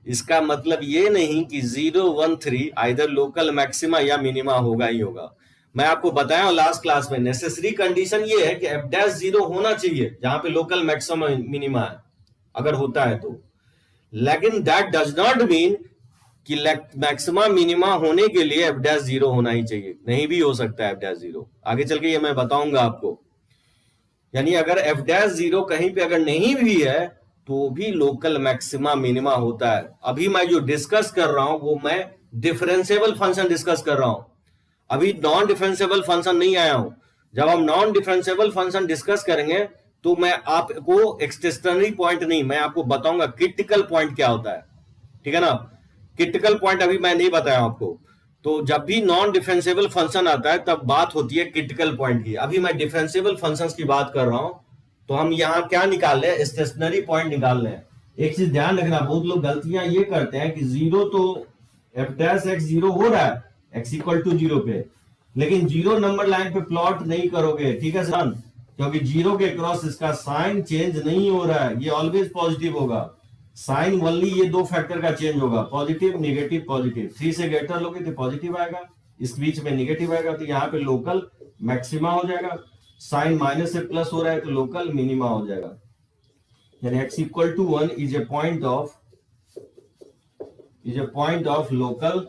इसका मतलब ये नहीं कि 0, 1, 3 आइदर लोकल मैक्सिमा या मिनिमा होगा ही होगा। मैं आपको बताया लास्ट क्लास में, नेसेसरी कंडीशन ये है कि एफ डैश 0 होना चाहिए जहां पे लोकल मैक्सिमा मिनिमा है, अगर होता है तो। लेकिन दैट डज नॉट मीन कि मैक्सिमा मिनिमा होने के लिए एफ डैश 0 होना ही चाहिए। नहीं भी हो सकता है एफ डैश 0, आगे चल के ये मैं बताऊंगा आपको। यानी अगर एफ डैश 0 कहीं पे अगर नहीं भी है तो भी लोकल मैक्सिमा मिनिमा होता है। अभी मैं जो डिस्कस कर रहा हूं वो मैं डिफरेंशिएबल फंक्शन डिस्कस कर रहा हूं, अभी नॉन डिफरेंशिएबल फंक्शन नहीं आया हूं। जब हम नॉन डिफरेंशिएबल फंक्शन डिस्कस करेंगे तो मैं आपको एक्सटेंशनरी पॉइंट नहीं, मैं आपको बताऊंगा क्रिटिकल पॉइंट क्या होता है, ठीक है ना। क्रिटिकल पॉइंट अभी मैं नहीं बताया आपको। तो जब भी नॉन डिफरेंशिएबल फंक्शन आता है तब बात होती है क्रिटिकल पॉइंट की। अभी मैं डिफरेंशिएबल फंक्शंस की बात कर रहा हूं, तो हम यहाँ क्या निकाल रहे हैं? स्टेशनरी पॉइंट निकाल रहे हैं। एक चीज ध्यान रखना, बहुत लोग गलतियां ये करते हैं कि 0 तो एफ डैश एक्स 0 हो रहा है एक्स इक्वल टू 0 पे, लेकिन 0 नंबर लाइन पे प्लॉट नहीं करोगे, ठीक है सर, क्योंकि 0 के क्रॉस इसका साइन चेंज नहीं हो रहा है, ये ऑलवेज पॉजिटिव होगा। साइन ओनली ये दो फैक्टर का चेंज होगा, पॉजिटिव नेगेटिव पॉजिटिव। 3 से ग्रेटर लोगे तो पॉजिटिव आएगा, इस बीच में नेगेटिव आएगा, तो यहाँ पे लोकल मैक्सिमा हो जाएगा। साइन माइनस से प्लस हो रहा है तो लोकल मिनिमा हो जाएगा। यानी x equal to 1 is a point of local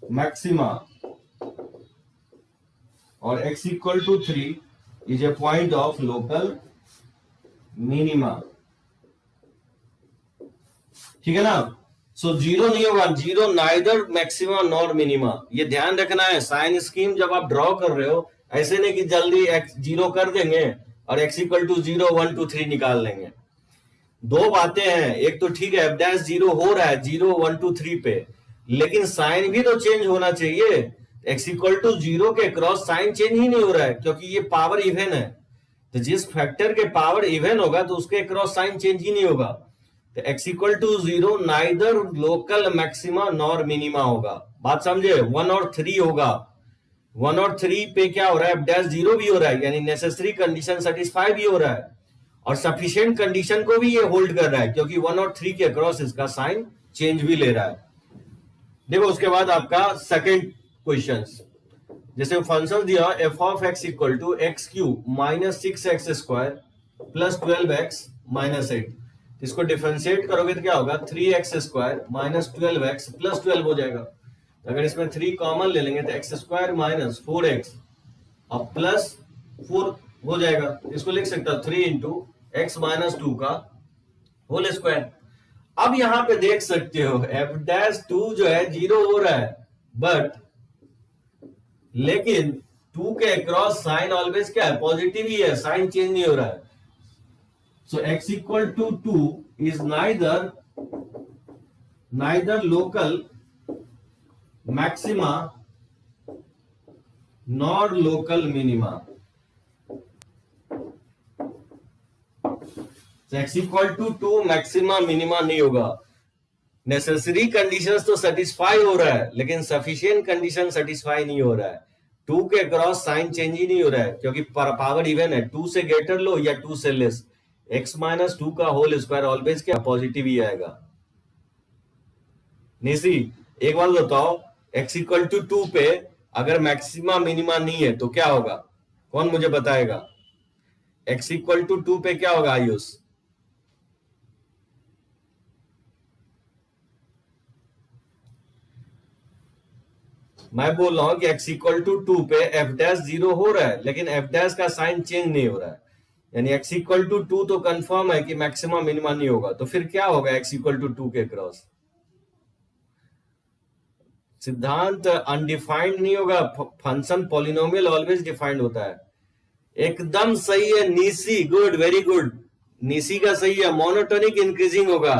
maxima और x equal to 3 is a point of local minima, ठीक है ना। सो 0 नहीं होगा, 0 नाइदर मैक्सिमा नॉर मिनिमा, ये ध्यान रखना है। साइन स्कीम जब आप ड्रॉ कर रहे हो, ऐसे नहीं कि जल्दी x 0 कर देंगे और x इक्वल टू 0, 1, 2, 3 निकाल लेंगे। दो बातें हैं, एक तो ठीक है एफ डैश 0 हो रहा है 0, 1, 2, 3 पे, लेकिन साइन भी तो चेंज होना चाहिए। x इक्वल टू 0 के क्रॉस साइन चेंज ही नहीं हो रहा है, क्योंकि ये पावर इवन है। तो जिस फैक्टर के पावर इवन होगा तो उसके क्रॉस साइन चेंज ही नहीं होगा। तो x equal to 0 neither local maxima nor minima होगा। बात समझे? 1 और 3 होगा। 1 और 3 पे क्या हो रहा है? एफ डैश 0 भी हो रहा है, यानी नेसेसरी कंडीशन सेटिस्फाई भी हो रहा है, और सफिशिएंट कंडीशन को भी ये होल्ड कर रहा है, क्योंकि 1 और 3 के अक्रॉस इसका साइन चेंज भी ले रहा है। देखो उसके बाद आपका सेकंड क्वेश्चन, जैसे फंक्शन दिया f of x equal to x cube minus 6x square plus 12x minus 8। इसको डिफरेंशिएट करोगे तो क्या होगा? 3x square minus 12x plus 12 हो जाएगा। अगर इसमें 3 कॉमन ले लेंगे तो एक्स स्क्वायर माइनस 4x और प्लस 4 हो जाएगा। इसको लिख सकता हूं 3 इंटू एक्स माइनस 2 का होल स्क्वायर। अब यहां पे देख सकते हो एफ डैश 2 जो है 0 हो रहा है, बट लेकिन 2 के अक्रॉस साइन ऑलवेज क्या है? पॉजिटिव ही है, साइन चेंज नहीं हो रहा है। So x equal to 2 is neither local maxima nor local minima. So x equal to 2 maxima minima नहीं होगा. नेसेसरी कंडीशंस तो सेटिस्फाई हो रहा है, लेकिन सफिशिएंट कंडीशन सेटिस्फाई नहीं हो रहा है. 2 के क्रॉस साइन चेंज ही नहीं हो रहा है, क्योंकि पावर इवन है. 2 से ग्रेटर लो या 2 से लेस, x माइनस 2 का होल स्क्वायर ऑलवेज क्या पॉजिटिव ही आएगा. निशी एक बात बताओ, x इक्वल टू 2 पे अगर मैक्सिमा मिनिमा नहीं है तो क्या होगा? कौन मुझे बताएगा? x इक्वल टू 2 पे क्या होगा आयुष? मैं बोल रहा हूं कि x इक्वल टू 2 पे f डैश 0 हो रहा है, लेकिन f डैश का साइन चेंज नहीं हो रहा है. यानी x इक्वल टू 2 तो कंफर्म है कि मैक्सिमा मिनिमा नहीं होगा. तो फिर क्या होगा x इक्वल टू 2 के क्रॉस? सिद्धांत अनडिफाइंड नहीं होगा. फंक्शन पॉलिनोमियल ऑलवेज डिफाइंड होता है. एकदम सही है Nishi, good, very good. Nishi का सही है, मोनोटोनिक इंक्रीजिंग होगा.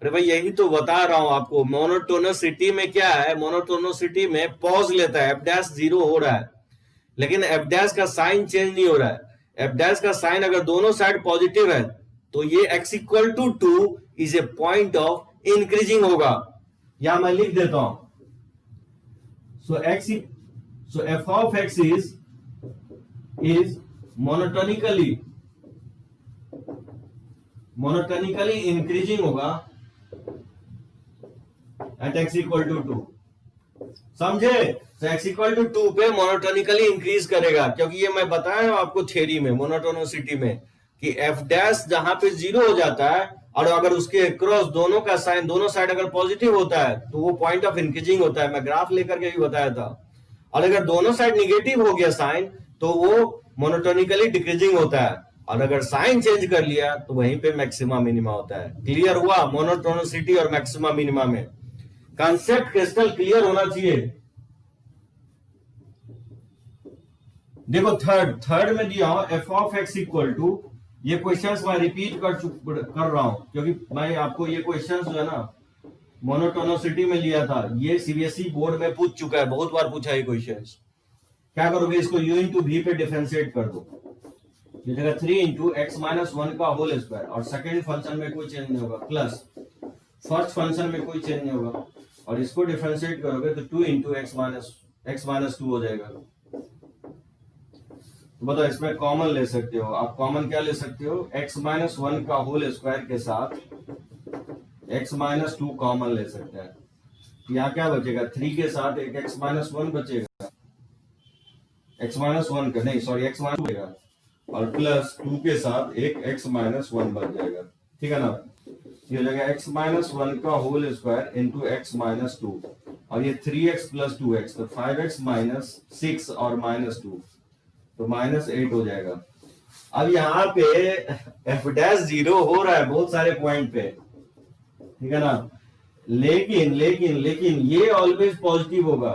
अरे भाई यही तो बता रहा हूं आपको. मोनोटोनोसिटी में क्या है? मोनोटोनोसिटी में पॉज लेता है, एफ डैश 0 हो रहा है, लेकिन एफ डैश का साइन चेंज नहीं हो रहा है. एफ डैश का साइन अगर दोनों साइड पॉजिटिव है तो ये x equal to 2 is a point of increasing होगा. या मैं लिख देता हूं. So f of x is monotonically increasing होगा एट x इक्वल टू 2. समझे? तो x इक्वल टू 2 पे मोनोटोनिकली इंक्रीज करेगा, क्योंकि ये मैं बताया आपको थ्योरी में, मोनोटोनोसिटी में, कि f डैश जहां पे 0 हो जाता है और अगर उसके क्रॉस दोनों का साइन दोनों साइड अगर पॉजिटिव होता है तो वो पॉइंट ऑफ इंक्रीजिंग होता है. मैं ग्राफ लेकर के भी बताया था. और अगर दोनों साइड निगेटिव हो गया साइन तो वो मोनोटोनिकली डिक्रीजिंग होता है. और अगर साइन चेंज कर लिया तो वहीं पे मैक्सिमा मिनिमा होता है. क्लियर हुआ? मोनोटोनोसिटी और मैक्सिमा मिनिमा में कॉन्सेप्ट क्रिस्टल क्लियर होना चाहिए. देखो थर्ड में दिया हूं F of x equal to, ये क्वेश्चंस मैं रिपीट कर रहा हूं क्योंकि मैं आपको ये क्वेश्चंस जो है ना मोनोटोनोसिटी में लिया था. ये सीबीएसई बोर्ड में पूछ चुका है, बहुत बार पूछा है क्वेश्चंस. क्या करोगे? इसको u इंटू वी पे डिफरेंशिएट कर दो. ये जगह 3 इंटू एक्स माइनस 1 का होल स्क्वायर, और सेकेंड फंक्शन में कोई चेंज नहीं होगा, प्लस फर्स्ट फंक्शन में कोई चेंज नहीं होगा, और इसको डिफरेंशिएट करोगे तो 2 इंटू एक्स माइनस 2 हो जाएगा. तो बताओ इसमें कॉमन ले सकते हो आप. कॉमन क्या ले सकते हो? एक्स माइनस 1 का होल स्क्वायर के साथ एक्स माइनस 2 कॉमन ले सकते हैं. यहाँ क्या बचेगा? 3 के साथ एक एक्स माइनस 1 बचेगा, एक्स माइनस 1 का नहीं सॉरी एक्स माइनस बचेगा, और प्लस 2 के साथ एक x माइनस 1 बच जाएगा. ठीक है ना? ये हो जाएगा x माइनस 1 का whole square into x minus 2, और ये 3x प्लस 2x, तो 5x माइनस 6 और माइनस 2, तो माइनस 8 हो जाएगा. अब यहाँ पे f डैश 0 हो रहा है बहुत सारे पॉइंट पे, ठीक है ना? लेकिन ये ऑलवेज पॉजिटिव होगा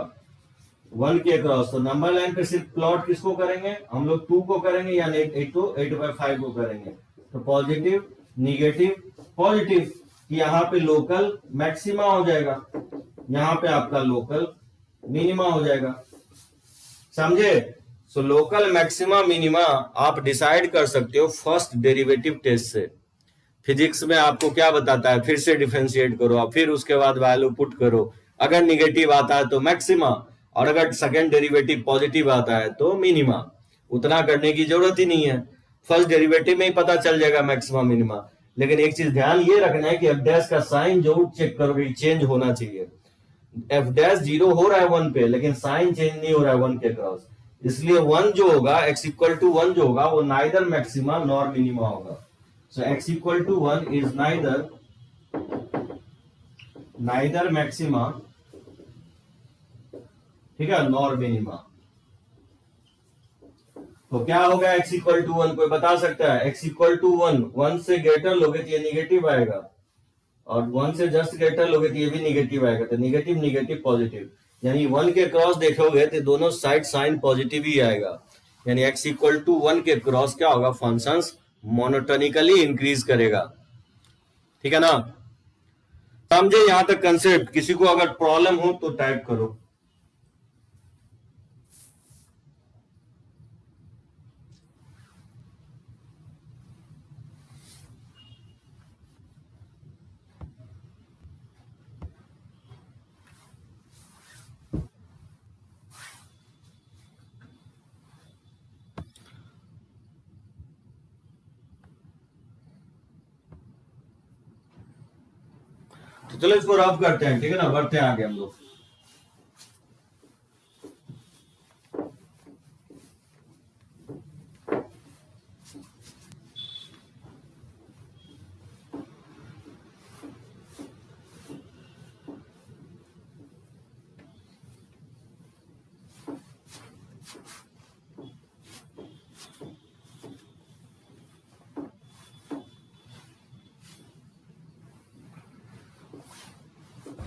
1 के क्रॉस. तो नंबर लाइन पे सिर्फ प्लॉट किसको करेंगे हम लोग? 2 को करेंगे, या 8/5 को करेंगे. तो पॉजिटिव निगेटिव पॉजिटिव, यहाँ पे लोकल मैक्सिमा हो जाएगा, यहाँ पे आपका लोकल मिनिमा हो जाएगा. समझे? सो लोकल मैक्सिमा मिनिमा आप डिसाइड कर सकते हो फर्स्ट डेरिवेटिव टेस्ट से. फिजिक्स में आपको क्या बताता है? फिर से डिफरेंशिएट करो, आप फिर उसके बाद वैल्यू पुट करो. अगर निगेटिव आता है तो मैक्सिमा, और अगर सेकंड डेरिवेटिव पॉजिटिव आता है तो मिनिमा. उतना करने की जरूरत ही नहीं है, फर्स्ट डेरिवेटिव में ही पता चल जाएगा मैक्सिमा मिनिमा. लेकिन एक चीज ध्यान ये रखना है कि एफ डैश का साइन जरूर चेक करोगे, चेंज होना चाहिए. एफ डैश 0 हो रहा है 1 पे, लेकिन साइन चेंज नहीं हो रहा है 1 के क्रॉस, इसलिए 1 जो होगा x इक्वल टू 1 जो होगा वो नाइदर मैक्सिमा नॉर मिनिमा होगा. So x equal to 1 is neither maxima, ठीक है, नॉर मिनिमा. तो क्या होगा x इक्वल टू 1? कोई बता सकता है? x इक्वल टू 1 से ग्रेटर लोगे तो ये निगेटिव आएगा, और 1 से जस्ट ग्रेटर लोगे तो ये भी निगेटिव आएगा. तो निगेटिव निगेटिव पॉजिटिव, यानी 1 के क्रॉस देखोगे तो दोनों साइड साइन पॉजिटिव ही आएगा. यानी x इक्वल टू 1 के क्रॉस क्या होगा? फंक्शंस मोनोटोनिकली इंक्रीज करेगा। ठीक है ना, समझे यहां तक कंसेप्ट? किसी को अगर प्रॉब्लम हो तो टाइप करो। तो चलो इसको रफ करते हैं, ठीक है ना, बढ़ते हैं आगे हम लोग।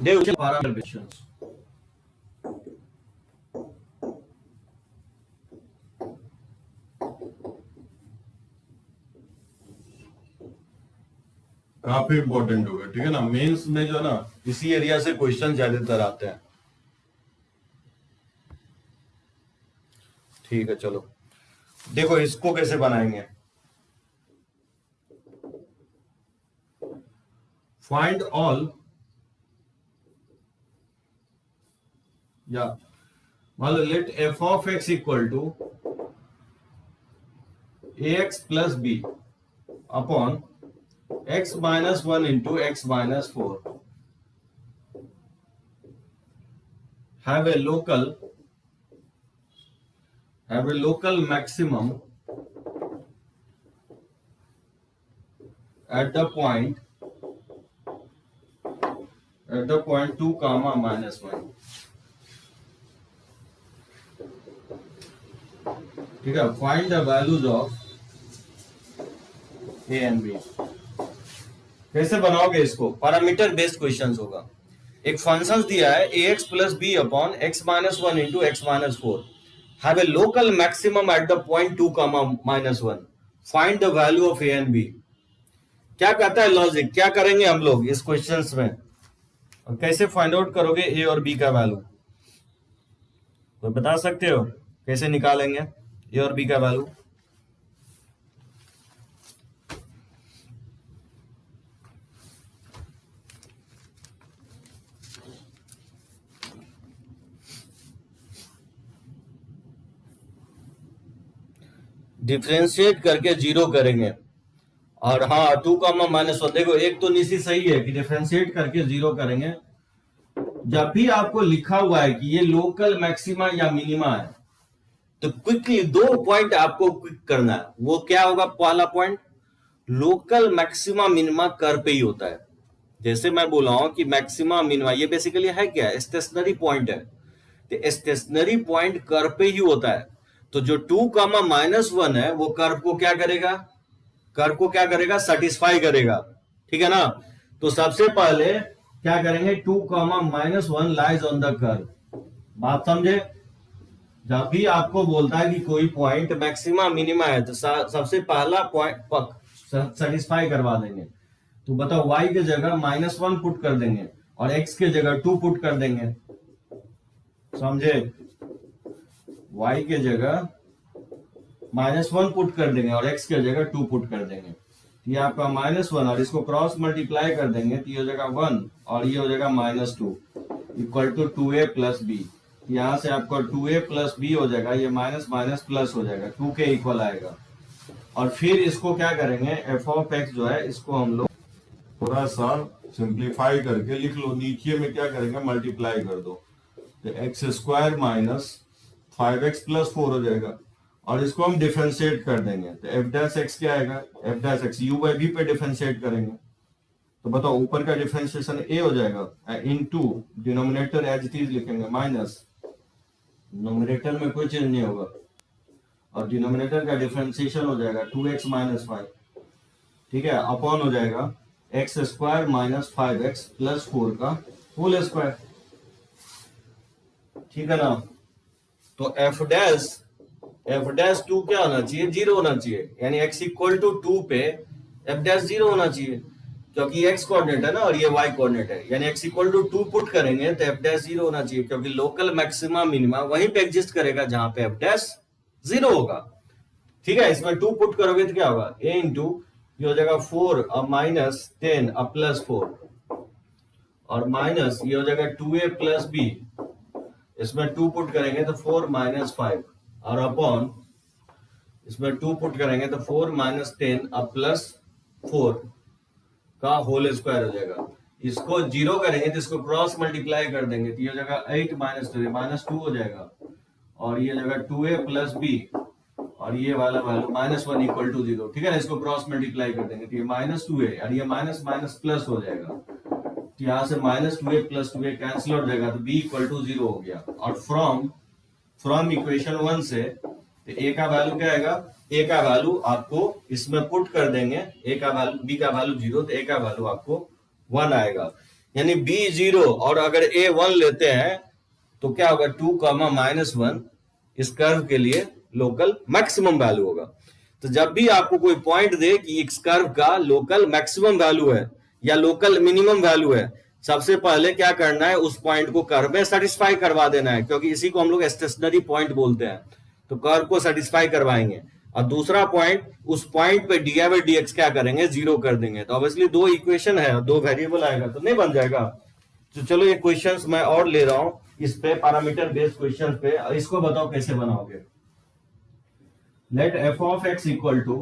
देखो क्वेश्चंस, काफी इंपॉर्टेंट होगा, ठीक है ना। मेंस में जो है ना इसी एरिया से क्वेश्चन ज्यादातर आते हैं। ठीक है, चलो देखो इसको कैसे बनाएंगे। फाइंड ऑल या मान लो let f of x equal to a x plus b upon x minus 1 into x minus 4 have a local maximum at the point 2 comma minus 1। ठीक है, find the values of a and b. कैसे बनाओगे इसको? Parameter based questions होगा। एक function दिया है a x plus b upon x minus 1 into x minus 4 have a local maximum at the point 2 comma minus 1, find the value of a and b. क्या कहता है लॉजिक? क्या करेंगे हम लोग इस क्वेश्चंस में, और कैसे फाइंड आउट करोगे ए और बी का वैल्यू? तो बता सकते हो कैसे निकालेंगे ए और बी का वैल्यू? डिफ्रेंशिएट करके जीरो करेंगे। और हाँ 2 कामा माइनस 1, देखो एक तो निश्चित सही है कि डिफ्रेंशिएट करके जीरो करेंगे। जब भी आपको लिखा हुआ है कि ये लोकल मैक्सिमा या मिनिमा है तो क्विकली 2 पॉइंट आपको क्विक करना है। वो क्या होगा? पहला पॉइंट, लोकल मैक्सिमा मिनिमा कर पे ही होता है। जैसे मैं बोला हूं कि मैक्सिमा मिनिमा ये बेसिकली है क्या? स्टेशनरी पॉइंट है। तो स्टेशनरी पॉइंट कर पे ही होता है। तो जो 2 कामा माइनस 1 है वो कर्व को क्या करेगा? कर्व को क्या करेगा? सेटिस्फाई करेगा। ठीक है ना। तो सबसे पहले क्या करेंगे? 2 comma minus 1 lies on the curve. बात समझे? जब भी आपको बोलता है कि कोई पॉइंट मैक्सिमा मिनिमा है तो सबसे पहला पॉइंट सेटिस्फाई करवा देंगे। तो बताओ y के जगह -1 पुट कर देंगे और x के जगह 2 पुट कर देंगे। समझे? y के जगह -1 पुट कर देंगे और x के जगह 2 पुट कर देंगे। ये आपका -1 और इसको क्रॉस मल्टीप्लाई कर देंगे तो ये हो जाएगा 1 और ये हो जाएगा -2 equal to 2a plus B. यहां से आपका 2a प्लस बी हो जाएगा, ये माइनस माइनस प्लस हो जाएगा, 2 के इक्वल आएगा। और फिर इसको क्या करेंगे? एफ ऑफ एक्स जो है इसको हम लोग थोड़ा सा सिंप्लीफाई करके लिख लो। नीचे में क्या करेंगे? मल्टीप्लाई कर दो तो x square minus 5x plus 4 हो जाएगा। और इसको हम डिफरेंशिएट कर देंगे तो एफ डैश एक्स क्या आएगा? F dash x u by v पे डिफरेंशिएट करेंगे तो बताओ ऊपर का डिफरेंशिएशन ए हो जाएगा into denominator as it is लिखेंगे माइनस, नोमिनेटर में कोई चेंज नहीं होगा और डिनोमिनेटर का डिफरेंशिएशन हो जाएगा 2x माइनस 5। ठीक है, अपॉन हो जाएगा x square minus 5x plus 4 का होल स्क्वायर। ठीक है ना। तो एफ डैश एफ डैश 2 क्या होना चाहिए, 0 होना चाहिए, यानी x इक्वल टू 2 पे एफ डैश 0 होना चाहिए, क्योंकि x कोऑर्डिनेट है ना और ये y कोऑर्डिनेट है, यानी x इक्वल टू 2 पुट करेंगे तो एफ डैश 0 होना चाहिए, क्योंकि लोकल मैक्सिमा मिनिमा वहीं पे एग्जिस्ट करेगा जहां पे एफ डैश 0 होगा। ठीक है, इसमें 2 पुट करोगे तो क्या होगा, a इंटू ये हो जाएगा 4 अब माइनस 10 अब प्लस 4 और माइनस ये हो जाएगा 2a प्लस b, इसमें 2 पुट करेंगे तो 4 माइनस 5 और अपॉन इसमें 2 पुट करेंगे तो 4 माइनस 10 अब प्लस 4 का होल स्क्वायर हो जाएगा। इसको 0 करेंगे तो इसको क्रॉस मल्टीप्लाई कर देंगे तो ये हो जाएगा 8 माइनस 2 माइनस 2 हो जाएगा और ये हो जाएगा 2a प्लस b और ये वाला वैल्यू माइनस 1 इक्वल टू 0। ठीक है ना, इसको क्रॉस मल्टीप्लाई कर देंगे तो ये माइनस 2a और ये माइनस माइनस प्लस हो जाएगा, तो यहाँ से minus 2a plus 2a cancel हो जाएगा तो b इक्वल टू 0 हो गया। और फ्रॉम इक्वेशन 1 से तो a का वैल्यू क्या आएगा, a का वैल्यू आपको इसमें पुट कर देंगे, a का वैल्यू b का वैल्यू 0 तो a का वैल्यू आपको 1 आएगा, यानी b 0 और अगर a 1 लेते हैं तो क्या होगा 2 कॉमा माइनस 1 इस कर्व के लिए लोकल मैक्सिमम वैल्यू होगा। तो जब भी आपको कोई पॉइंट दे कि इस कर्व का लोकल मैक्सिमम वैल्यू है या लोकल मिनिमम वैल्यू है, सबसे पहले क्या करना है, उस पॉइंट को कर्व में सेटिस्फाई करवा देना है, क्योंकि इसी को हम लोग स्टेशनरी पॉइंट बोलते हैं। तो कर्व को सेटिस्फाई करवाएंगे और दूसरा पॉइंट, उस पॉइंट पे डी बाई डी एक्स क्या करेंगे, 0 कर देंगे, तो ऑब्वियसली 2 इक्वेशन है, 2 वेरिएबल आएगा तो नहीं बन जाएगा। तो चलो ये क्वेश्चंस मैं और ले रहा हूं इस पे, पैरामीटर बेस्ड क्वेश्चन पे, इसको बताओ कैसे बनाओगे। Let f of x equal to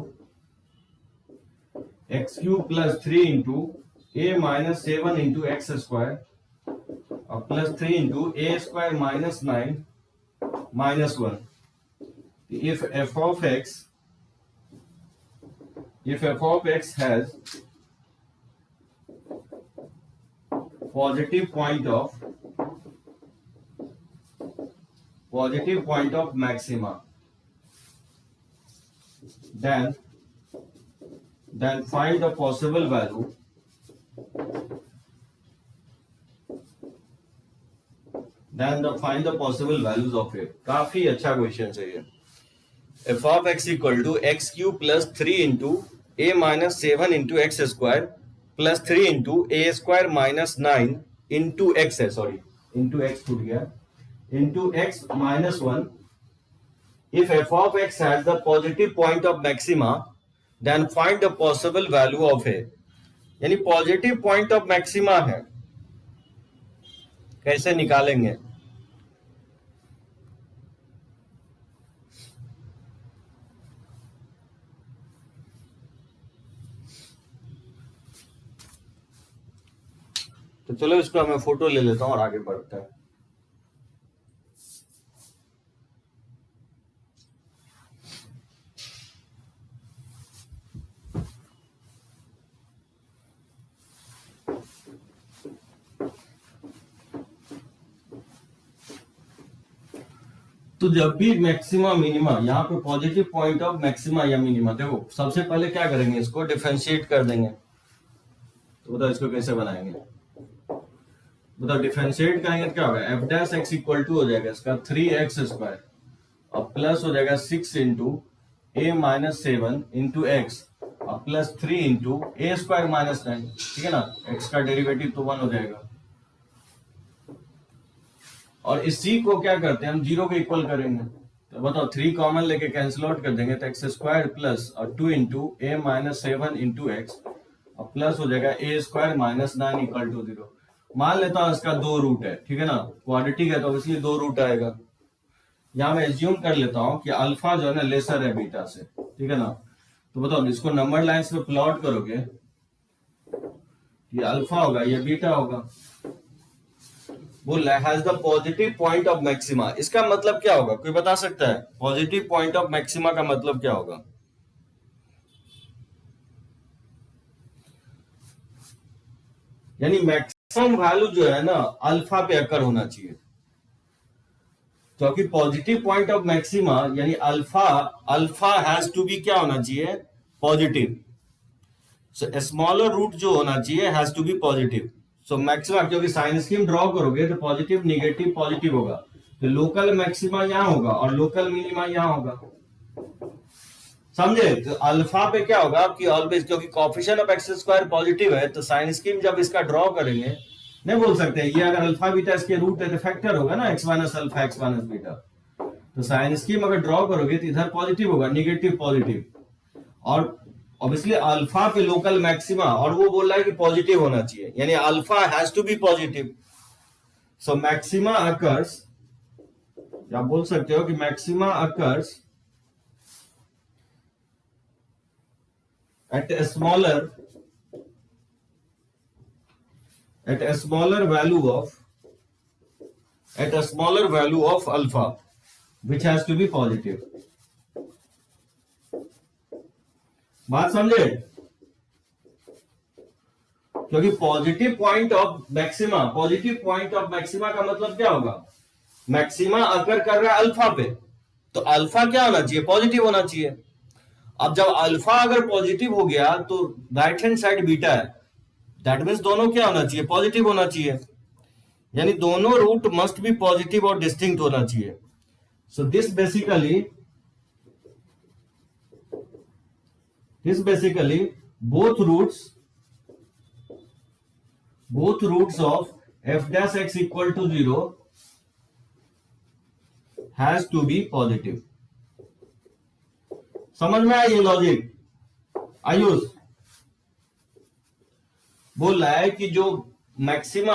x cube plus 3 into a minus 7 into x square और plus 3 into a square minus 9 minus 1। if f of x has positive point of maxima, then find the possible value find the possible values of it। काफी अच्छा question है ये। f of x equal to x cube plus 3 into a minus 7 into x square plus 3 into a square minus 9 into x है, sorry into x टूट गया, into x minus 1। if f of x has the positive point of maxima then find the possible value of a, यानी positive point of maxima है, कैसे निकालेंगे। तो चलो इसको मैं फोटो ले लेता हूं और आगे बढ़ते हैं। तो जब भी मैक्सिमा मिनिमा, यहाँ पे पॉजिटिव पॉइंट ऑफ मैक्सिमा या मिनिमा, देखो सबसे पहले क्या करेंगे, इसको डिफरेंशिएट कर देंगे। तो बताओ इसको कैसे बनाएंगे, बताओ डिफरेंशिएट करेंगे तो क्या होगा, F dash x equal to हो जाएगा इसका 3x स्क्वायर और प्लस हो जाएगा 6 into a minus 7 into x और plus 3 into a square minus 9। ठीक है ना, एक्स का डेरिवेटिव तो 1 हो जाएगा और इसी को क्या करते हैं हम 0 के इक्वल करेंगे। तो बताओ 3 कॉमन लेके कैंसिल आउट कर देंगे तो एक्स स्क्वायर प्लस और 2 into a minus 7 into x और प्लस हो जाएगा a square minus 9 equal to 0। मान लेता हूं इसका 2 रूट है, ठीक है ना, क्वाड्रेटिक है तो इसलिए 2 रूट आएगा। यहां मैं एज्यूम कर लेता हूं कि अल्फा जो है ना लेसर है बीटा से, ठीक है ना। तो बताओ इसको नंबर लाइंस पे प्लॉट करोगे, ये अल्फा होगा ये बीटा होगा। बोल रहा है has the positive point of maxima, इसका मतलब क्या होगा, कोई बता सकता है पॉजिटिव पॉइंट ऑफ मैक्सिमा का मतलब क्या होगा। यानी मैक्सिमम वैल्यू जो है ना अल्फा पे अकर होना चाहिए, क्योंकि पॉजिटिव पॉइंट ऑफ मैक्सिमा यानी अल्फा हैज टू बी क्या होना चाहिए, पॉजिटिव। सो स्मॉलर रूट जो होना चाहिए has to be positive. So maximum, क्योंकि साइन स्कीम ड्रॉ करोगे तो पॉजिटिव निगेटिव पॉजिटिव होगा, तो लोकल मैक्सिमा यहां होगा और लोकल मिनिमा यहां होगा, समझे। तो अल्फा पे क्या होगा कि ऑलवेज, क्योंकि coefficient of x square positive है, तो साइन स्कीम जब इसका ड्रॉ करेंगे, नहीं बोल सकते ये अगर अल्फा बीटा इसके रूट है तो फैक्टर होगा ना x minus alpha x minus beta. तो साइन स्कीम अगर ड्रॉ करोगे तो इधर पॉजिटिव होगा, निगेटिव पॉजिटिव, और ऑब्वियसली अल्फा पे लोकल मैक्सिमा, और वो बोल रहा है कि पॉजिटिव होना चाहिए, यानी alpha has to be positive. So maxima occurs, आप बोल सकते हो कि maxima occurs at a smaller value of alpha, which has to be positive। बात समझे, क्योंकि पॉजिटिव पॉइंट ऑफ मैक्सिमा, का मतलब क्या होगा, मैक्सिमा अकर कर रहा है अल्फा पे, तो अल्फा क्या होना चाहिए, पॉजिटिव होना चाहिए। अब जब अल्फा अगर पॉजिटिव हो गया तो राइट हैंड साइड बीटा है, दैट मीन्स दोनों क्या होना चाहिए, पॉजिटिव होना चाहिए, यानी दोनों रूट मस्ट बी पॉजिटिव और डिस्टिंक्ट होना चाहिए। So this basically both roots of F dash x equal to 0 has to be positive. समझ में आया ये लॉजिक। आयुष बोल रहा है कि जो मैक्सिमा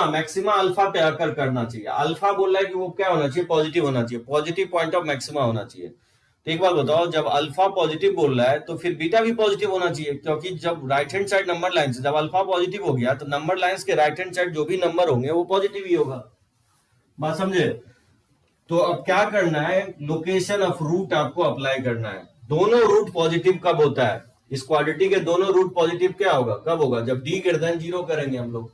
अल्फा पे आकर करना चाहिए, अल्फा बोल रहा है कि वो क्या होना चाहिए, पॉजिटिव होना चाहिए, पॉजिटिव पॉइंट ऑफ मैक्सिमा होना चाहिए। तो एक बात बताओ, जब अल्फा पॉजिटिव बोल रहा है तो फिर बीटा भी पॉजिटिव होना चाहिए, क्योंकि जब right hand side number line से जब अल्फा पॉजिटिव हो गया तो नंबर लाइंस के राइट हैंड साइड जो भी नंबर होंगे वो पॉजिटिव ही होगा। बात समझे। तो अब क्या करना है, लोकेशन ऑफ रूट आपको अप्लाई करना है। दोनों रूट पॉजिटिव कब होता है, इस क्वाड्रेटिक के दोनों रूट पॉजिटिव क्या होगा, कब होगा, जब d ग्रेटर देन 0 करेंगे हम लोग,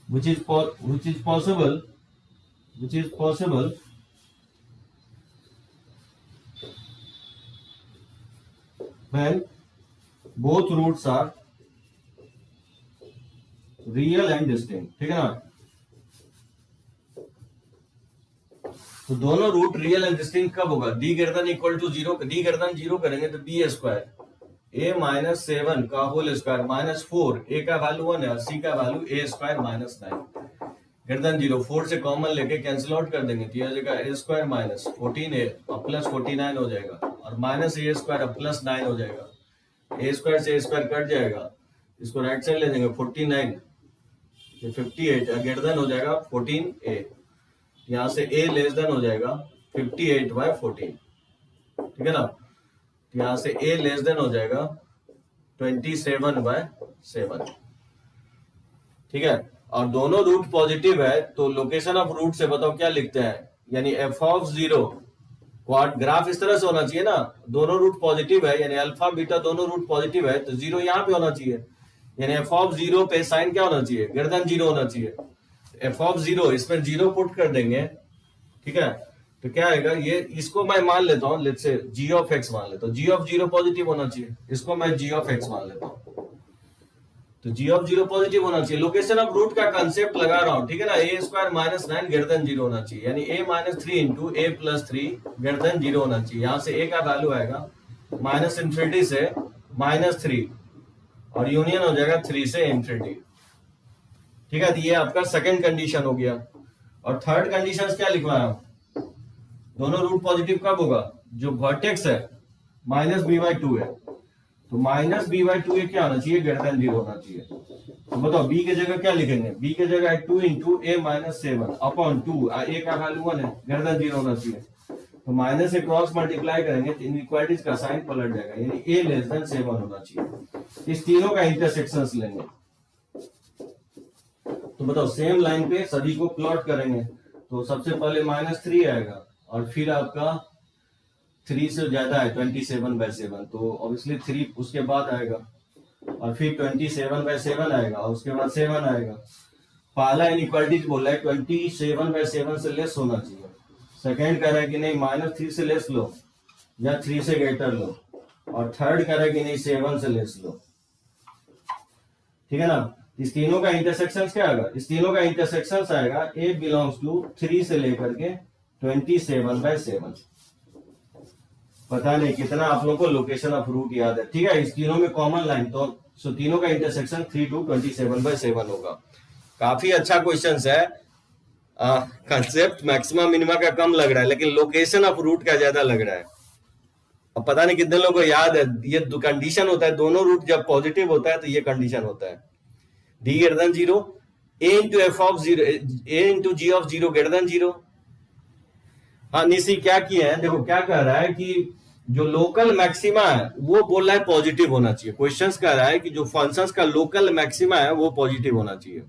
which is possible when both roots are real and distinct, ठीक है ना। तो दोनों रूट रियल एंड डिस्टिंक्ट कब होगा, d greater than equal to 0, d greater than 0 करेंगे तो b स्क्वायर a माइनस 7 का होल स्क्वायर माइनस 4, a का वैल्यू 1 है, c का value a square minus 9 greater than 0। 4 से कॉमन लेके कैंसिल आउट कर देंगे तो यह जगह a स्क्वायर माइनस 14a और प्लस 49 हो जाएगा, और माइनस a स्क्वायर और प्लस 9 हो जाएगा, a स्क्वायर से a स्क्वायर कट जाएगा, इसको राइट साइड ले देंगे 49 ये 58 ग्रेटर देन हो जाएगा 14a, यहां से a लेस देन हो जाएगा 58/14, ठीक है ना। यहां से a लेस देन हो जाएगा 27/7, ठीक है। और दोनों रूट पॉजिटिव है तो लोकेशन ऑफ रूट से बताओ क्या लिखते हैं, यानी f ऑफ 0 क्वाड ग्राफ इस तरह से होना चाहिए ना, दोनों रूट पॉजिटिव है यानी अल्फा बीटा दोनों रूट पॉजिटिव है तो 0 यहां पे होना चाहिए, यानी f ऑफ 0 पे साइन क्या होना चाहिए, ग्रेटर देन 0 होना चाहिए। f ऑफ 0 इसमें 0 पुट कर देंगे, ठीक है। तो क्या आएगा, ये इसको मैं मान लेता हूं, let's say g of x मान लेता हूं, g ऑफ 0 पॉजिटिव होना चाहिए, इसको मैं g ऑफ x मान लेता हूं, तो g ऑफ 0 पॉजिटिव होना चाहिए। लोकेशन ऑफ रूट का कांसेप्ट लगा रहा हूं, ठीक है ना। a square minus 9 greater than 0 होना चाहिए, यानी a minus 3 into a plus 3 greater than 0 होना चाहिए। यहां से a का वैल्यू आएगा माइनस इंफिनिटी से माइनस 3 और यूनियन हो जाएगा 3 से इंफिनिटी, ठीक है। तो ये आपका सेकंड कंडीशन हो गया। और थर्ड कंडीशन क्या लिखवाया, दोनों रूट पॉजिटिव कब होगा, जो वर्टेक्स है माइनस b/2 है, तो माइनस b/2 ये क्या होना चाहिए, ग्रेटर देन 0 होना चाहिए। तो बताओ b के जगह क्या लिखेंगे, b के जगह 2 into a minus 7 upon 2, a का वैल्यू 1 है, ग्रेटर देन 0 होना चाहिए। तो माइनस से क्रॉस मल्टीप्लाई करेंगे तो इनइक्वालिटीज का साइन पलट जाएगा, यानी a लेस देन 7 होना चाहिए। इस तीनों का इंटरसेक्शंस लेंगे, तो बताओ सेम लाइन पे सभी को प्लॉट करेंगे। तो सबसे पहले माइनस 3 आएगा और फिर आपका 3 से ज्यादा है 27/7, तो ऑब्वियसली 3 उसके बाद आएगा, और फिर 27/7 आएगा, और उसके बाद 7 आएगा। पहला इनइक्वालिटीज बोल रहा है 27/7 से लेस होना चाहिए, सेकेंड कह रहा है कि नहीं -3 से लेस लो या 3 से ग्रेटर लो, और थर्ड कह रहा है कि नहीं 7 से लेस लो, ठीक है ना। इस तीनों का इंटरसेक्शन क्या आएगा? इस तीनों का इंटरसेक्शन आएगा ए बिलोंग्स टू 3 से लेकर के 27/7। पता नहीं कितना आप लोगों को लोकेशन ऑफ रूट याद है, ठीक है। इस तीनों में कॉमन लाइन तो तीनों का इंटरसेक्शन 3 to 27/7 होगा। काफी अच्छा क्वेश्चन है। कंसेप्ट मैक्सिमा मिनिमा का कम लग रहा है, लेकिन लोकेशन ऑफ रूट का ज्यादा लग रहा है। अब पता नहीं कितने लोगों को याद है, ये कंडीशन होता है, दोनों रूट जब पॉजिटिव होता है तो ये कंडीशन होता है। d greater than 0, a into f of 0, a into g of 0 greater than 0। हाँ निशी क्या किया है, देखो क्या कह रहा है कि जो लोकल मैक्सिमा है वो बोल रहा है पॉजिटिव होना चाहिए। क्वेश्चंस कह रहा है कि जो फंक्शंस का लोकल मैक्सिमा है वो पॉजिटिव होना चाहिए।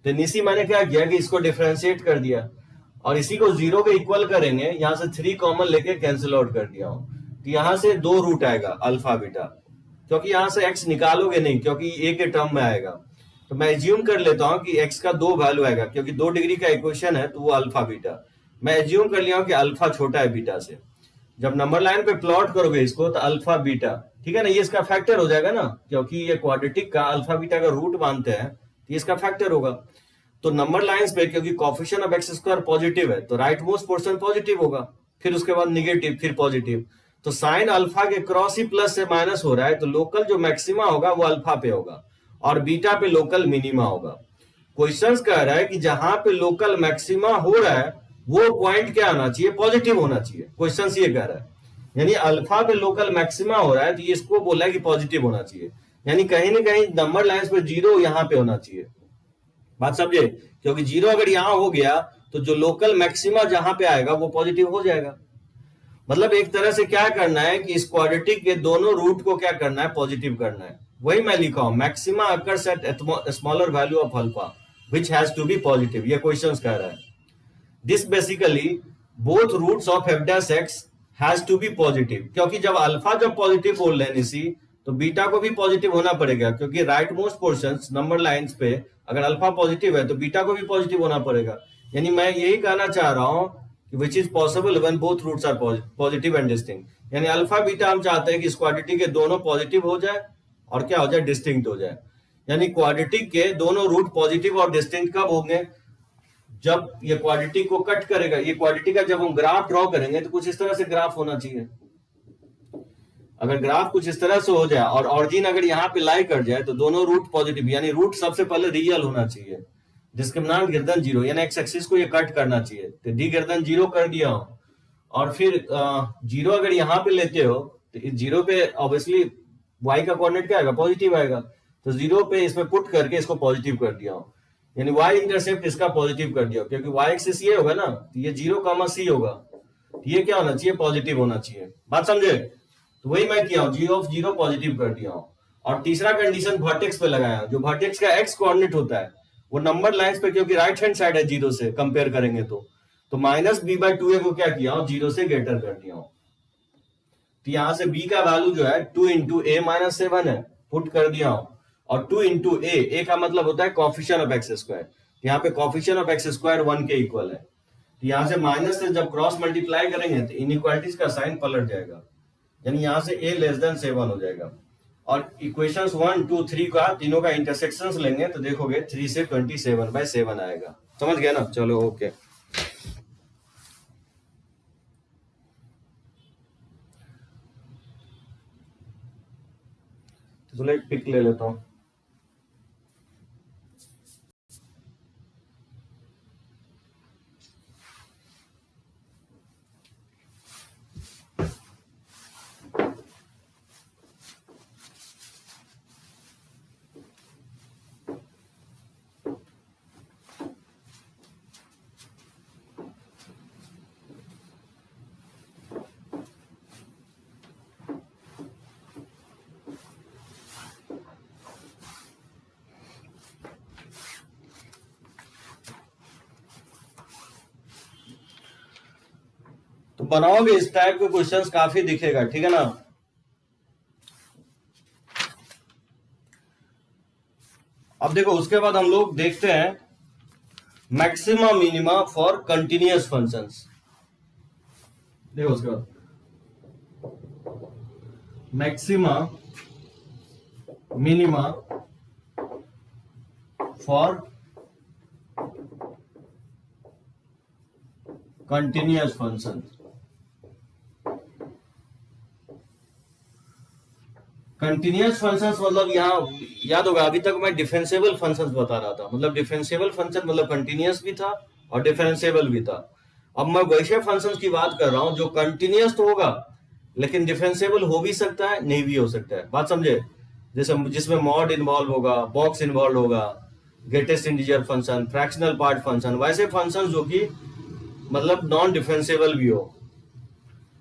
तो निशी मैंने क्या किया कि इसको डिफरेंशिएट कर दिया और इसी को 0 के इक्वल करेंगे, यहां से 3 कॉमन लेके कैंसिल आउट कर दिया हूं। तो यहां से 2 रूट आएगा अल्फा बीटा, क्योंकि यहां से x निकालोगे नहीं, क्योंकि a के टर्म में आएगा। तो मैं एज्यूम कर लेता हूं कि x का 2 वैल्यू आएगा, क्योंकि 2 डिग्री का इक्वेशन है तो वो अल्फा बीटा। मैं एज्यूम कर लिया हूं कि अल्फा छोटा है बीटा से। जब नंबर लाइन पे प्लॉट करोगे इसको तो अल्फा बीटा, ठीक है ना, ये इसका फैक्टर हो जाएगा ना, क्योंकि ये क्वाड्रेटिक का अल्फा बीटा का रूट मानते हैं तो ये इसका फैक्टर होगा। तो नंबर लाइंस पे क्योंकि coefficient of x square positive है तो राइट मोस्ट पोर्शन पॉजिटिव होगा, फिर उसके बाद निगेटिव, फिर पॉजिटिव। तो साइन अल्फा के क्रॉस ही प्लस से माइनस हो रहा है, तो लोकल जो मैक्सिमा होगा वो अल्फा पे होगा और बीटा पे लोकल मिनिमा होगा। क्वेश्चन कह रहा है कि जहां पे लोकल मैक्सिमा हो रहा है वो पॉइंट क्या आना चाहिए? पॉजिटिव होना चाहिए। क्वेश्चन ये कह रहा है, यानी अल्फा पे लोकल मैक्सिमा हो रहा है तो ये इसको बोला है कि पॉजिटिव होना चाहिए, यानी कहीं ना कहीं नंबर लाइंस पे 0 यहाँ पे होना चाहिए। बात समझे? क्योंकि 0 अगर यहां हो गया तो जो लोकल मैक्सिमा जहां पे आएगा वो पॉजिटिव हो जाएगा। मतलब एक तरह से क्या करना है कि इस क्वाड्रेटिक के दोनों रूट को क्या करना है? पॉजिटिव करना है। वही मैं लिखा हूं, maxima occurs at smaller value of alpha which has to be positive. ये क्वेश्चन कह रहा है। This basically both roots of f dash x has to be positive, क्योंकि जब अल्फा जब पॉजिटिव बोल रहे हैं इसी, तो बीटा को भी पॉजिटिव होना पड़ेगा, क्योंकि right most portions number lines पे अगर अल्फा पॉजिटिव है तो बीटा को भी पॉजिटिव होना पड़ेगा। यानी मैं यही कहना चाह रहा हूं कि which is possible when both roots are positive and distinct. यानी अल्फा बीटा हम चाहते हैं कि इस क्वाड्रेटिक के दोनों पॉजिटिव हो जाए और क्या हो जाए? डिस्टिंक्ट हो जाए। यानी क्वाड्रेटिक के दोनों रूट पॉजिटिव और डिस्टिंक्ट कब होंगे? जब ये क्वाड्रेटिक को कट करेगा। ये क्वाड्रेटिक का जब हम ग्राफ ड्रॉ करेंगे तो कुछ इस तरह से ग्राफ होना चाहिए। अगर ग्राफ कुछ इस तरह से हो जाए और ऑरिजिन अगर यहाँ पे लाई कर जाए तो दोनों रूट पॉजिटिव, यानी रूट सबसे पहले रियल होना चाहिए, डिस्क्रिमिनेंट ग्रेटर देन 0, यानी एक्स एक्सिस को ये कट करना चाहिए। तो डी ग्रेटर देन 0 कर दिया हो और फिर 0 अगर यहाँ पे लेते हो तो इस 0 पे ऑब्वियसली y का कोऑर्डिनेट क्या आएगा? पॉजिटिव आएगा। तो 0 पे इसमें पुट करके इसको पॉजिटिव कर दिया हो, यानी y इंटरसेप्ट इसका पॉजिटिव कर दिया, क्योंकि y एक्सिस ये होगा ना, तो ये 0, c होगा, तो ये क्या होना चाहिए? पॉजिटिव होना चाहिए। बात समझे? तो वही मैं किया हूं, g of 0 पॉजिटिव कर दिया हूं। और तीसरा कंडीशन वर्टेक्स पे लगाया, जो वर्टेक्स का x कोऑर्डिनेट होता है वो नंबर लाइंस पे, क्योंकि राइट हैंड साइड है 0 से कंपेयर करेंगे तो माइनस b/2a को क्या किया हूं? 0 से ग्रेटर कर दिया हूं। तो यहां से b का वैल्यू जो है 2 into a - 7 है, पुट कर दिया हूं। और 2 into a का मतलब होता है कोएफिशिएंट ऑफ एक्स स्क्वायर। यहाँ पे कोएफिशिएंट ऑफ एक्स स्क्वायर 1 के इक्वल है, तो यहाँ से माइनस से जब क्रॉस मल्टीप्लाई करेंगे तो इनइक्वालिटीज का साइन पलट जाएगा, यानी यहाँ से a लेस देन 7 हो जाएगा। और इक्वेशंस 1, 2, 3 का तीनों का इंटरसेक्शंस लेंगे तो देखोगे 3 से 27/7 आएगा। समझ गया ना? चलो ओके। चलो एक पिक ले लेता हूं। तो बनाओगे इस टाइप के क्वेश्चंस काफी दिखेगा, ठीक है ना? अब देखो उसके बाद हम लोग देखते हैं maxima minima for continuous functions. देखो उसके बाद maxima minima for continuous function. Continuous functions मतलब यहाँ याद होगा अभी तक मैं डिफरेंशिएबल फंक्शंस बता रहा था, मतलब डिफरेंशिएबल फंक्शन मतलब कंटिन्यूअस भी था और डिफरेंशिएबल भी था। अब मैं वैसे फंक्शंस की बात कर रहा हूं जो कंटिन्यूअस तो होगा लेकिन डिफरेंशिएबल हो भी सकता है, नहीं भी हो सकता है। बात समझे? जैसे जिसमें मॉड इन्वॉल्व होगा, बॉक्स इन्वॉल्व होगा, greatest integer function, fractional part function, वैसे फंक्शन जो कि मतलब नॉन डिफरेंशिएबल भी हो।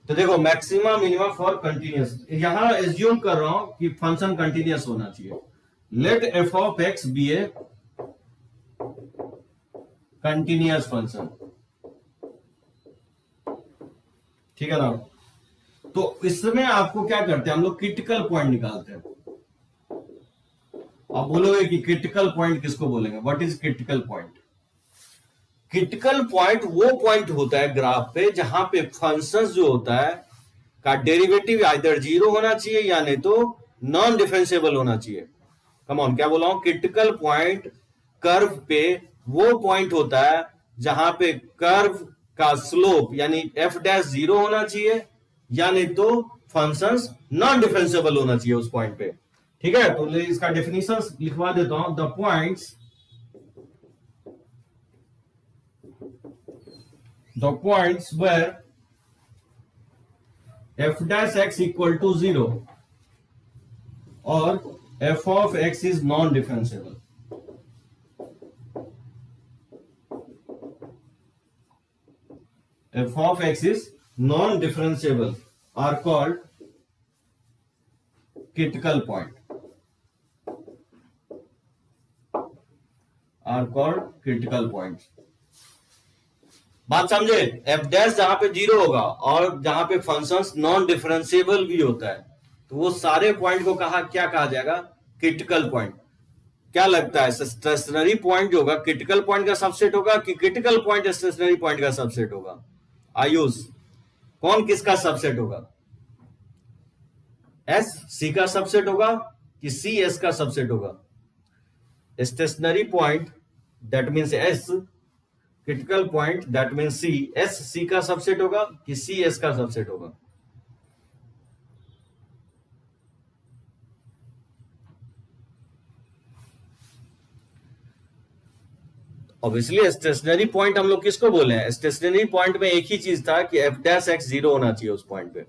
तो देखो मैक्सिमा मिनिमा फॉर कंटिन्यूअस, यहां एज्यूम कर रहा हूं कि फंक्शन कंटिन्यूअस होना चाहिए। Let f of x be a continuous function, ठीक है ना? तो इसमें आपको क्या करते हैं हम लोग, क्रिटिकल पॉइंट निकालते हैं। आप बोलोगे कि क्रिटिकल पॉइंट किसको बोलेंगे? What is critical point? Critical point वो पॉइंट होता है ग्राफ पे जहां पे फंक्शंस जो होता है का डेरिवेटिव आइदर जीरो होना चाहिए या नहीं तो नॉन डिफरेंशिएबल होना चाहिए। कम ऑन, क्या बोला हूं? क्रिटिकल पॉइंट कर्व पे वो पॉइंट होता है जहां पे कर्व का स्लोप यानी एफ डैश जीरो होना चाहिए या नहीं तो फंक्शंस नॉन डिफरेंशिएबल होना चाहिए उस पॉइंट पे। ठीक है, तो इसका डेफिनेशन लिखवा देता हूं। The points where f dash x equal to 0 or f of x is non-differentiable. F of x is non-differentiable are called critical point. Are called critical points. बात समझे? एफ डैश जहां पे जीरो होगा और जहां पे फंक्शंस नॉन डिफरेंशिएबल भी होता है तो वो सारे पॉइंट को क्या कहा जाएगा? Critical point. क्या लगता है स्टेशनरी पॉइंट जो होगा क्रिटिकल पॉइंट का सबसेट होगा कि क्रिटिकल पॉइंट स्टेशनरी पॉइंट का सबसेट होगा? आयुष, कौन किसका सबसेट होगा? एस सी का सबसेट होगा कि सी एस का सबसेट होगा? Stationary point that means S, critical point that mean C, S C का सबसेट होगा कि सी एस का सबसेट होगा? ऑब्वियसली स्टेशनरी पॉइंट हम लोग किसको बोले हैं? स्टेशनरी पॉइंट में एक ही चीज था कि एफ डैश एक्स जीरो होना चाहिए उस पॉइंट पे,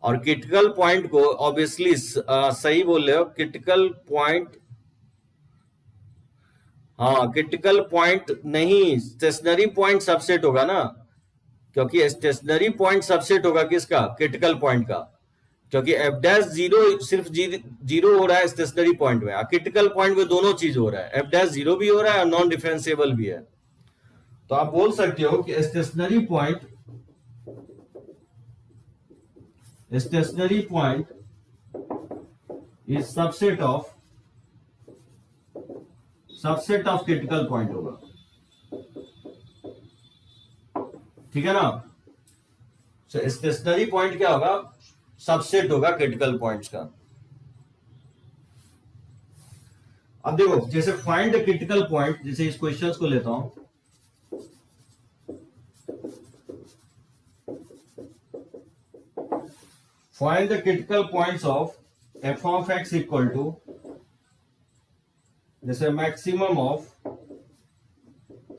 और क्रिटिकल पॉइंट को ऑब्वियसली सही बोल रहे हो, क्रिटिकल पॉइंट, हाँ क्रिटिकल पॉइंट नहीं, स्टेशनरी पॉइंट सबसेट होगा ना, क्योंकि स्टेशनरी पॉइंट सबसेट होगा किसका? क्रिटिकल पॉइंट का, क्योंकि एफ डैश जीरो सिर्फ जीरो हो रहा है स्टेशनरी पॉइंट में, क्रिटिकल पॉइंट में दोनों चीज हो रहा है, एफ डैश जीरो भी हो रहा है और नॉन डिफरेंशिएबल भी है। तो आप बोल सकते हो कि stationary point is subset of critical point होगा, ठीक है ना? स्टेशनरी पॉइंट क्या होगा? सबसेट होगा क्रिटिकल पॉइंट्स का। अब देखो जैसे फाइंड द क्रिटिकल पॉइंट, जैसे इस क्वेश्चन को लेता हूं, find the critical points of f of x equal to जैसे maximum of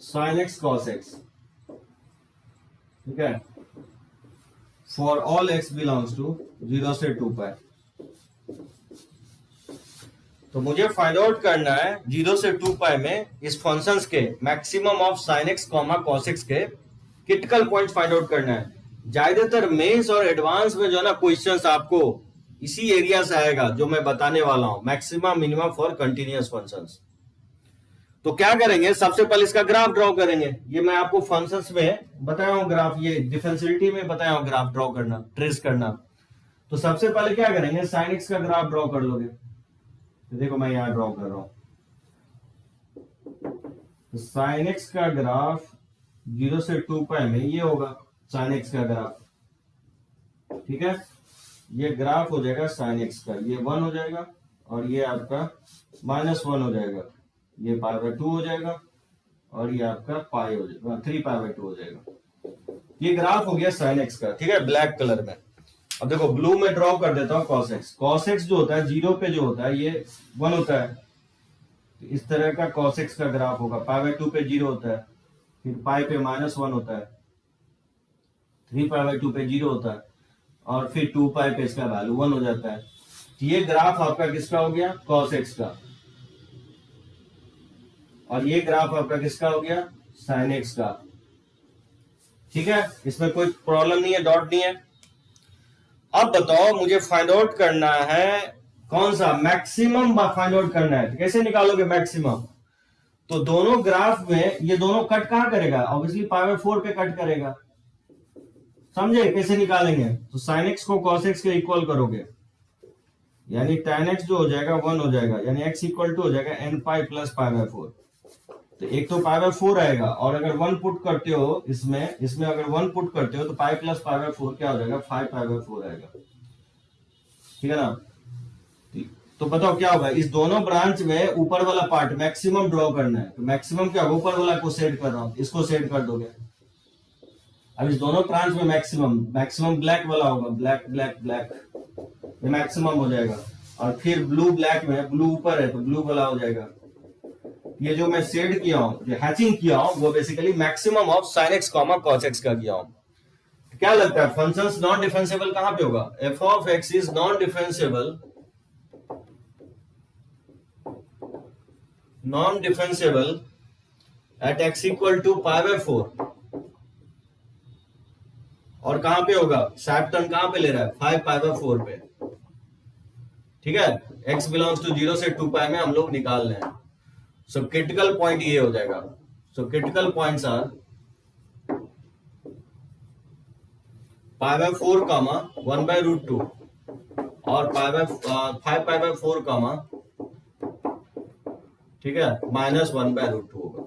sin x cos x, ठीक है, for all x belongs to 0 से 2 पाई। तो मुझे फाइंड आउट करना है 0 से 2 पाई में इस फंक्शंस के maximum of sin x cos x के क्रिटिकल पॉइंट फाइंड आउट करना है। ज्यादातर मेंस और एडवांस में जो है ना क्वेश्चंस आपको इसी एरिया से आएगा जो मैं बताने वाला हूं, maxima minima for continuous functions. तो क्या करेंगे, सबसे पहले इसका ग्राफ ड्रॉ करेंगे। ये मैं आपको फंक्शंस में बताया हूं ग्राफ, ये डिफरेंशियलिटी में बताया हूं ग्राफ ड्रॉ करना, ट्रेस करना। तो सबसे पहले क्या करेंगे, sin x का ग्राफ ड्रॉ कर लोगे। तो देखो मैं यहां ड्रॉ कर रहा हूं, तो sin x का ग्राफ 0 से 2 पाई में ये होगा sin x का ग्राफ, ठीक है। ये ग्राफ हो जाएगा sin x का, ये 1 हो जाएगा और ये आपका -1 हो जाएगा। ये पाई बाय 2 हो जाएगा और ये आपका पाई हो जाएगा, 3 पाई बाय 2 हो जाएगा। ये ग्राफ हो गया साइन एक्स का, ठीक है, ब्लैक कलर में। अब देखो ब्लू में ड्रॉ कर देता हूं कॉस एक्स। कॉस एक्स जो होता है जीरो पे जो होता है ये 1 होता है, तो इस तरह का कॉस एक्स का ग्राफ होगा। पाई बाय 2 पे 0 होता है, फिर पाई पे -1 होता है, 3 पाई बाय 2 पे 0 होता है और फिर 2 पाई पे इसका वैल्यू 1 हो जाता है। तो ये ग्राफ आपका किसका हो गया, कॉस एक्स का, और ये ग्राफ आपका किसका हो गया, साइन एक्स का। ठीक है, इसमें कोई प्रॉब्लम नहीं है, डॉट नहीं है। अब बताओ मुझे फाइंड आउट करना है कौन सा, मैक्सिमम फाइंड आउट करना है। तो कैसे निकालोगे मैक्सिमम, तो दोनों ग्राफ में ये दोनों कट कहां करेगा, ऑब्वियसली पाई बाय 4 पे कट करेगा। समझे कैसे निकालेंगे, तो साइन एक्स को कॉस एक्स के इक्वल करोगे, यानी tan x जो हो जाएगा 1 हो जाएगा, यानी x इक्वल टू हो जाएगा n pi plus pi by 4। तो एक तो पाई बाय 4 आएगा, और अगर 1 पुट करते हो इसमें अगर 1 पुट करते हो तो पाई प्लस पाई बाय 4 क्या हो जाएगा, 5 पाई बाय 4 आएगा। ठीक है ना, तो बताओ क्या होगा, इस दोनों ब्रांच में ऊपर वाला पार्ट मैक्सिमम ड्रॉ करना है। तो मैक्सिमम क्या होगा, ऊपर वाला को सेट कर रहा हूं, इसको सेट कर दोगे। अब इस दोनों ब्रांच में मैक्सिमम ब्लैक वाला होगा, ब्लैक ब्लैक ब्लैक, ये मैक्सिमम हो जाएगा। और फिर ब्लू ब्लैक में, ब्लू ऊपर है तो ब्लू वाला हो जाएगा। ये जो मैं शेड किया हूं, जो हैचिंग किया हूं, वो basically maximum of sine x comma cos x का किया हूं। क्या लगता है फंक्शंस नॉन डिफरेंशिएबल कहां पे होगा, f of x is non differentiable at x equal to pi by 4। और कहां पे होगा, शार्प टर्न कहां पे ले रहा है, 5 पाई बाय 4 पे। ठीक है, x बिलोंग्स टू 0 से 2 पाई में हम लोग निकाल रहे हैं। सो क्रिटिकल पॉइंट ये हो जाएगा। So critical points are pi by 4 comma 1 by root 2 और 5 पाई बाय 4 कामा, ठीक है, -1 बाय रूट 2 होगा।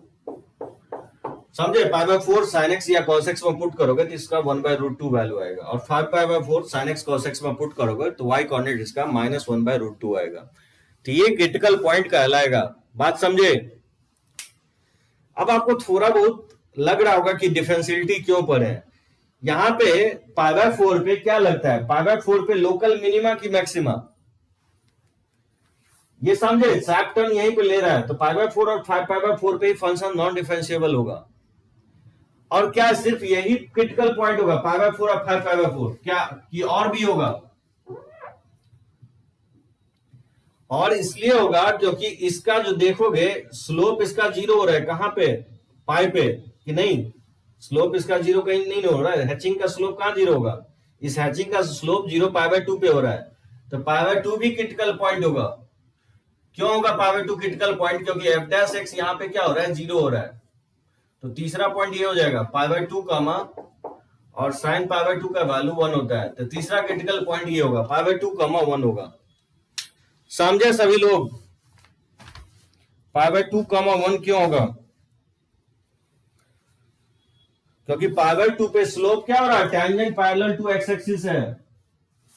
समझे, पाई बाय 4 साइन एक्स या कॉस एक्स में पुट करोगे तो इसका 1 बाय रूट 2 वैल्यू आएगा, और 5 pi by 4 sine x cos x में पुट करोगे तो y कोऑर्डिनेट इसका -1 बाय रूट 2 आएगा। तो ये क्रिटिकल पॉइंट कहलाएगा। बात समझे। अब आपको थोड़ा बहुत लग रहा होगा कि डिफरेंशियलिटी क्यों पढ़े। यहां पे पाई बाय 4 पे क्या लगता है, पाई बाय 4 पे लोकल मिनिमा की मैक्सिमा, ये समझे, शार्प टर्न यहीं पे ले रहा है, तो पाई बाय 4 और 5 पाई बाय 4 पे ही फंक्शन नॉन डिफरेंशिएबल होगा। और क्या सिर्फ यही क्रिटिकल पॉइंट होगा, पाई बाय 4 और 5 पाई बाय 4, क्या कि और भी होगा? और इसलिए होगा क्योंकि इसका जो देखोगे स्लोप इसका 0 हो रहा है, कहां पे, पाई पे, कि नहीं, स्लोप इसका 0 कहीं नहीं हो रहा है। हैचिंग का स्लोप कहां 0 होगा, इस हैचिंग का स्लोप 0 पाई बाय 2 पे हो रहा है, तो पाई बाय 2 भी क्रिटिकल पॉइंट होगा। क्यों होगा पाई बाय 2 क्रिटिकल पॉइंट, क्योंकि एफ डैश एक्स यहां पे क्या हो रहा है, 0 हो रहा है। तो तीसरा पॉइंट ये हो जाएगा, पाई बाय 2 कामा और साइन पाई बाय 2 का वैल्यू 1 होता है, तो तीसरा क्रिटिकल पॉइंट ये होगा, पाई बाय 2 कामा 1 होगा। समझे सभी लोग, पाई बाय 2 कामा 1 क्यों होगा, क्योंकि पाई बाय 2 पे स्लोप क्या हो रहा है, tangent parallel to x axis है।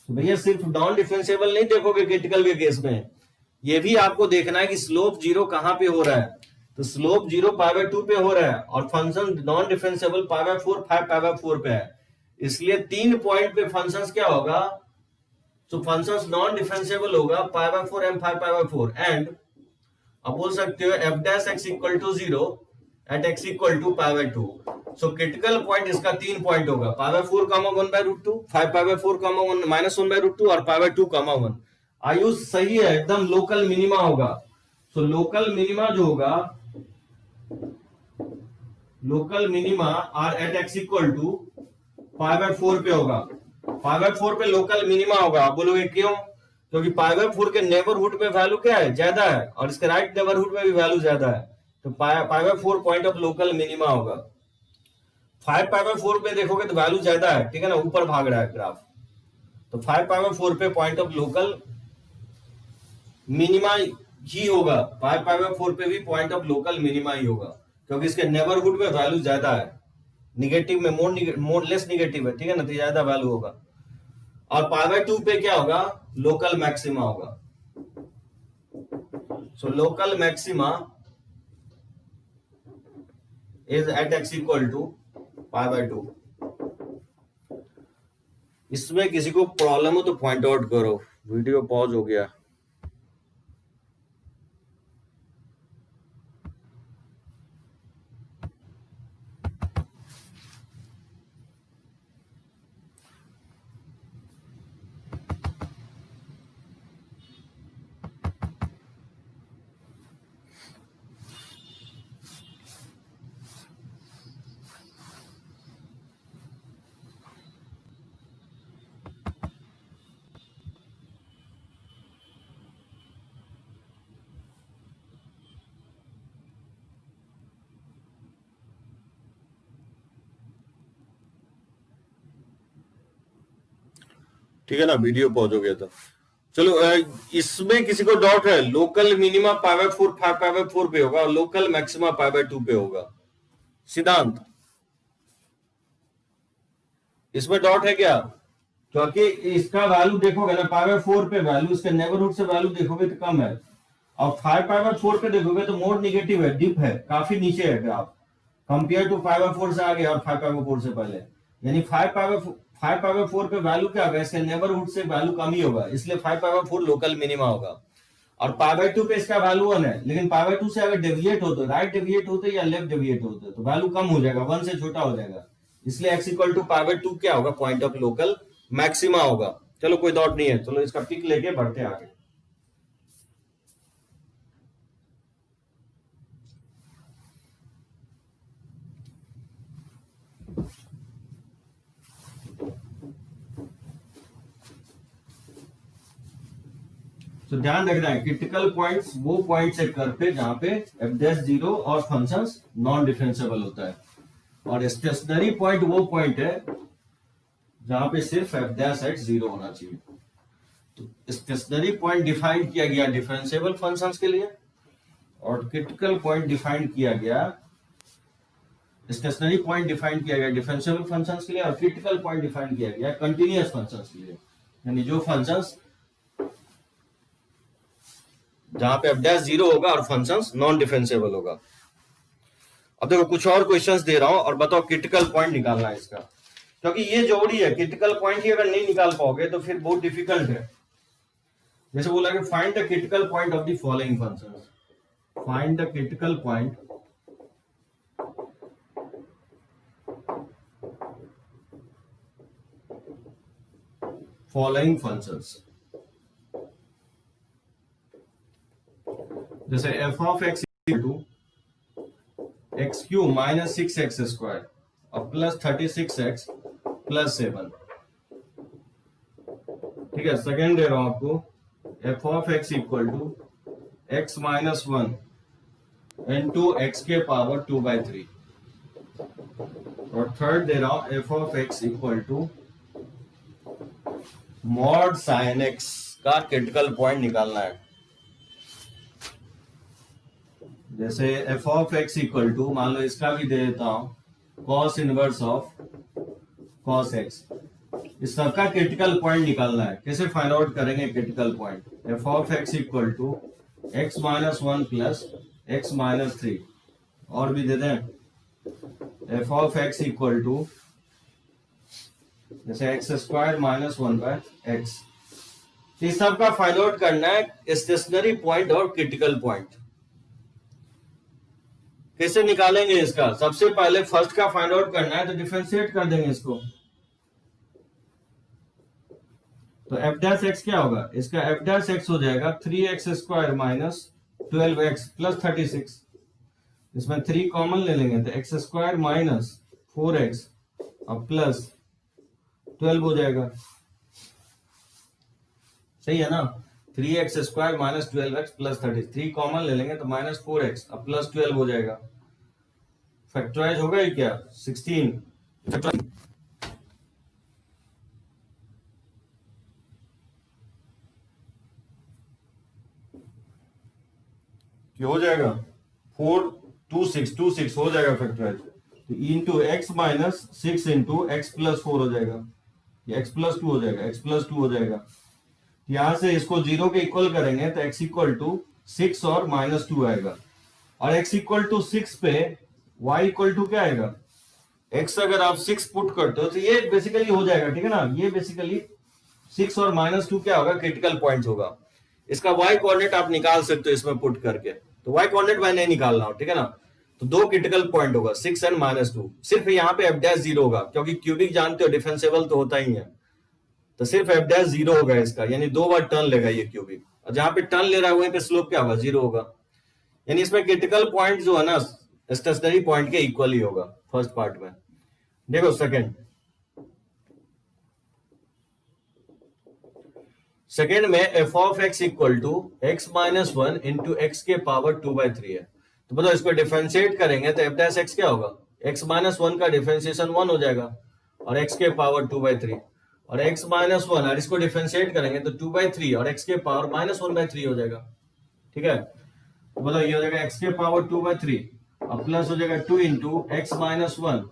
तो भैया सिर्फ नॉन डिफरेंशिएबल नहीं देखोगे क्रिटिकल के केस में, ये भी आपको देखना है कि स्लोप 0 कहां पे हो रहा है। तो स्लोप 0 पाई बाय 2 पे हो रहा है और function non differentiable pi by 4 5 pi by 4 पे है, इसलिए 3 पॉइंट पे फंक्शंस क्या होगा, तो फंक्शंस नॉन डिफरेंशिएबल होगा pi by 4 and 5 pi by 4। And अब बोल सकते हो f dash x equal to 0 at x equal to pi by 2। So critical point इसका 3 पॉइंट होगा, pi by 4 comma 1 by root 2, 5 pi by 4 comma 1 -1 by root 2 और पाई by 2 कामा 1। आयुष सही है, एकदम लोकल मिनिमा होगा। सो लोकल मिनिमा जो होगा, local minima are at x equal to pi by 4 पे होगा। पाई बाय 4 पे लोकल मिनिमा होगा। आप बोलोगे क्यों, क्योंकि पाई बाय 4 के नेबरहुड में वैल्यू क्या है, ज्यादा है, और इसके राइट नेबरहुड में भी वैल्यू ज्यादा है, तो पाई by 4 point of local minima होगा। 5 पाई बाय 4 पे देखोगे तो वैल्यू ज्यादा है, ठीक है ना, ऊपर भाग रहा है ग्राफ, तो 5 पाई बाय 4 पे पॉइंट ऑफ लोकल मिनिमा ही होगा। 5 पाई बाय 4 पे भी पॉइंट ऑफ लोकल मिनिमा ही होगा, क्योंकि इसके नेबरहुड में वैल्यू ज्यादा है, निगेटिव में मोर लेस निगेटिव है, ठीक है ना, तो ज्यादा वैल्यू होगा। और पाई बाय 2 पे क्या होगा, लोकल मैक्सिमा होगा। So local maxima is at x equal to π/2। इसमें किसी को प्रॉब्लम हो तो पॉइंट आउट करो। वीडियो पॉज हो गया। ठीक है ना, वीडियो पॉज हो गया था। चलो इसमें किसी को डाउट है? लोकल मिनिमा π/4 5π/4 पे होगा और लोकल मैक्सिमा π/2 पे होगा। सिद्धांत, इसमें डाउट है क्या? क्योंकि इसका वैल्यू देखोगे ना π/4 पे वैल्यू, इसके नेबरहुड से वैल्यू देखोगे तो कम है, और 5π/4 पे देखोगे तो मोड निगेटिव है, डिप है, काफी नीचे है ग्राफ कंपेयर टू 5/4 से आगे और 5π/4 से पहले। यानी 5π/4 पे वैल्यू क्या होगा? इसके नेबरहुड से वैल्यू कम ही होगा, इसलिए 5π/4 लोकल मिनिमा होगा। और π/2 पे इसका वैल्यू 1 है, लेकिन π/2 से अगर डेविएट हो तो राइट डेविएट होते या लेफ्ट डेविएट होते तो वैल्यू कम हो जाएगा, 1 से छोटा हो जाएगा। इसलिए x इक्वल टू π/2 क्या होगा? पॉइंट ऑफ लोकल मैक्सिमा होगा। चलो कोई डाउट नहीं है, चलो इसका पिक लेके बढ़ते हैं आगे। तो ध्यान रखना है, क्रिटिकल पॉइंट्स वो पॉइंट्स है कर्व पे जहां पे f'0 और फंक्शंस नॉन डिफरेंशिएबल होता है, और स्टेशनरी पॉइंट वो पॉइंट है जहां पे सिर्फ f'(0) होना चाहिए। तो स्टेशनरी पॉइंट डिफाइन किया गया डिफरेंशिएबल फंक्शंस के लिए, और क्रिटिकल पॉइंट डिफाइन किया गया, स्टेशनरी पॉइंट डिफाइन किया गया डिफरेंशिएबल फंक्शंस के लिए, और क्रिटिकल पॉइंट डिफाइन किया गया कंटीन्यूअस फंक्शंस के लिए, यानी जो फंक्शंस जहां पे f'(0) होगा और फंक्शंस नॉन डिफरेंशिएबल होगा। अब देखो कुछ और क्वेश्चंस दे रहा हूं और बताओ क्रिटिकल पॉइंट निकालना है इसका, क्योंकि ये जोड़ी है, क्रिटिकल पॉइंट ही अगर नहीं निकाल पाओगे तो फिर बहुत डिफिकल्ट है। जैसे बोला कि find the critical point of the following functions, find the critical point following functions. जैसे f(x) = x³ - 6x² और प्लस 36x + 7। ठीक है, सेकेंड दे रहा हूं आपको, f(x) = x - 1 into x के पावर 2/3। और थर्ड दे रहा हूं, f(x) = mod sin x का क्रिटिकल पॉइंट निकालना है। जैसे f(x) = मान लो इसका भी दे देता हूं cos inverse of cos x। इस सबका क्रिटिकल पॉइंट निकालना है। कैसे फाइंड आउट करेंगे critical point? f(x) = x - 1 + x - 3। और भी दे दें, f(x) = जैसे x² - 1/x। इस सबका फाइंड आउट करना है स्टेशनरी पॉइंट और क्रिटिकल पॉइंट। कैसे निकालेंगे इसका? सबसे पहले फर्स्ट का फाइंड आउट करना है, तो डिफरेंशिएट कर देंगे इसको। तो f' क्या होगा? इसका f' हो जाएगा 3x² - 12x + 36। इसमें 3 कॉमन ले लेंगे तो x² - 4x और प्लस 12 हो जाएगा। सही है ना? 3x² - 12x + 30, 3 कॉमन ले लेंगे तो -4x और प्लस 12 हो जाएगा। फैक्टराइज होगा ये क्या? 16 क्या हो जाएगा? 4 2 6 हो जाएगा फैक्टराइज। तो इंटू x - 6 इंटू x + 4 हो जाएगा, ये x + 2 हो जाएगा, x + 2 हो जाएगा। यहां से इसको 0 के इक्वल करेंगे तो x = 6 और -2 आएगा, और x = 6 पे y इक्वल टू क्या आएगा, x अगर आप 6 पुट करते हो तो ये बेसिकली हो जाएगा, ठीक है ना, ये बेसिकली 6 और -2 क्या होगा, क्रिटिकल पॉइंट होगा। इसका y कोऑर्डिनेट आप निकाल सकते हो इसमें पुट करके, तो y कोऑर्डिनेट मैं नहीं निकाल रहा हूं, ठीक है ना। तो दो क्रिटिकल पॉइंट होगा 6 एंड -2, सिर्फ यहाँ पे f' 0 होगा, क्योंकि क्यूबिक जानते हो डिफरेंशिएबल तो होता ही है, तो सिर्फ f' 0 होगा इसका, यानी 2 बार टर्न लेगा ये क्यूबिक, और जहां पे टर्न ले रहा है वहीं पे स्लोप क्या होगा, 0 होगा। यानी इसमें क्रिटिकल पॉइंट जो है ना स्टेशनरी पॉइंट के इक्वल ही होगा फर्स्ट पार्ट में। देखो सेकेंड में f of x equal to x minus 1 into x के पावर 2/3 है। तो बताओ इसको डिफरेंशिएट करेंगे तो f' क्या होगा, x माइनस 1 का डिफरेंशिएशन 1 हो जाएगा और x के पावर 2/3, और x माइनस 1 और इसको डिफरेंशिएट करेंगे तो 2/3 और x के पावर -1/3 हो जाएगा, ठीक है। तो बताओ ये हो जाएगा x के पावर 2/3 और प्लस हो जाएगा 2 इंटू एक्स माइनस 1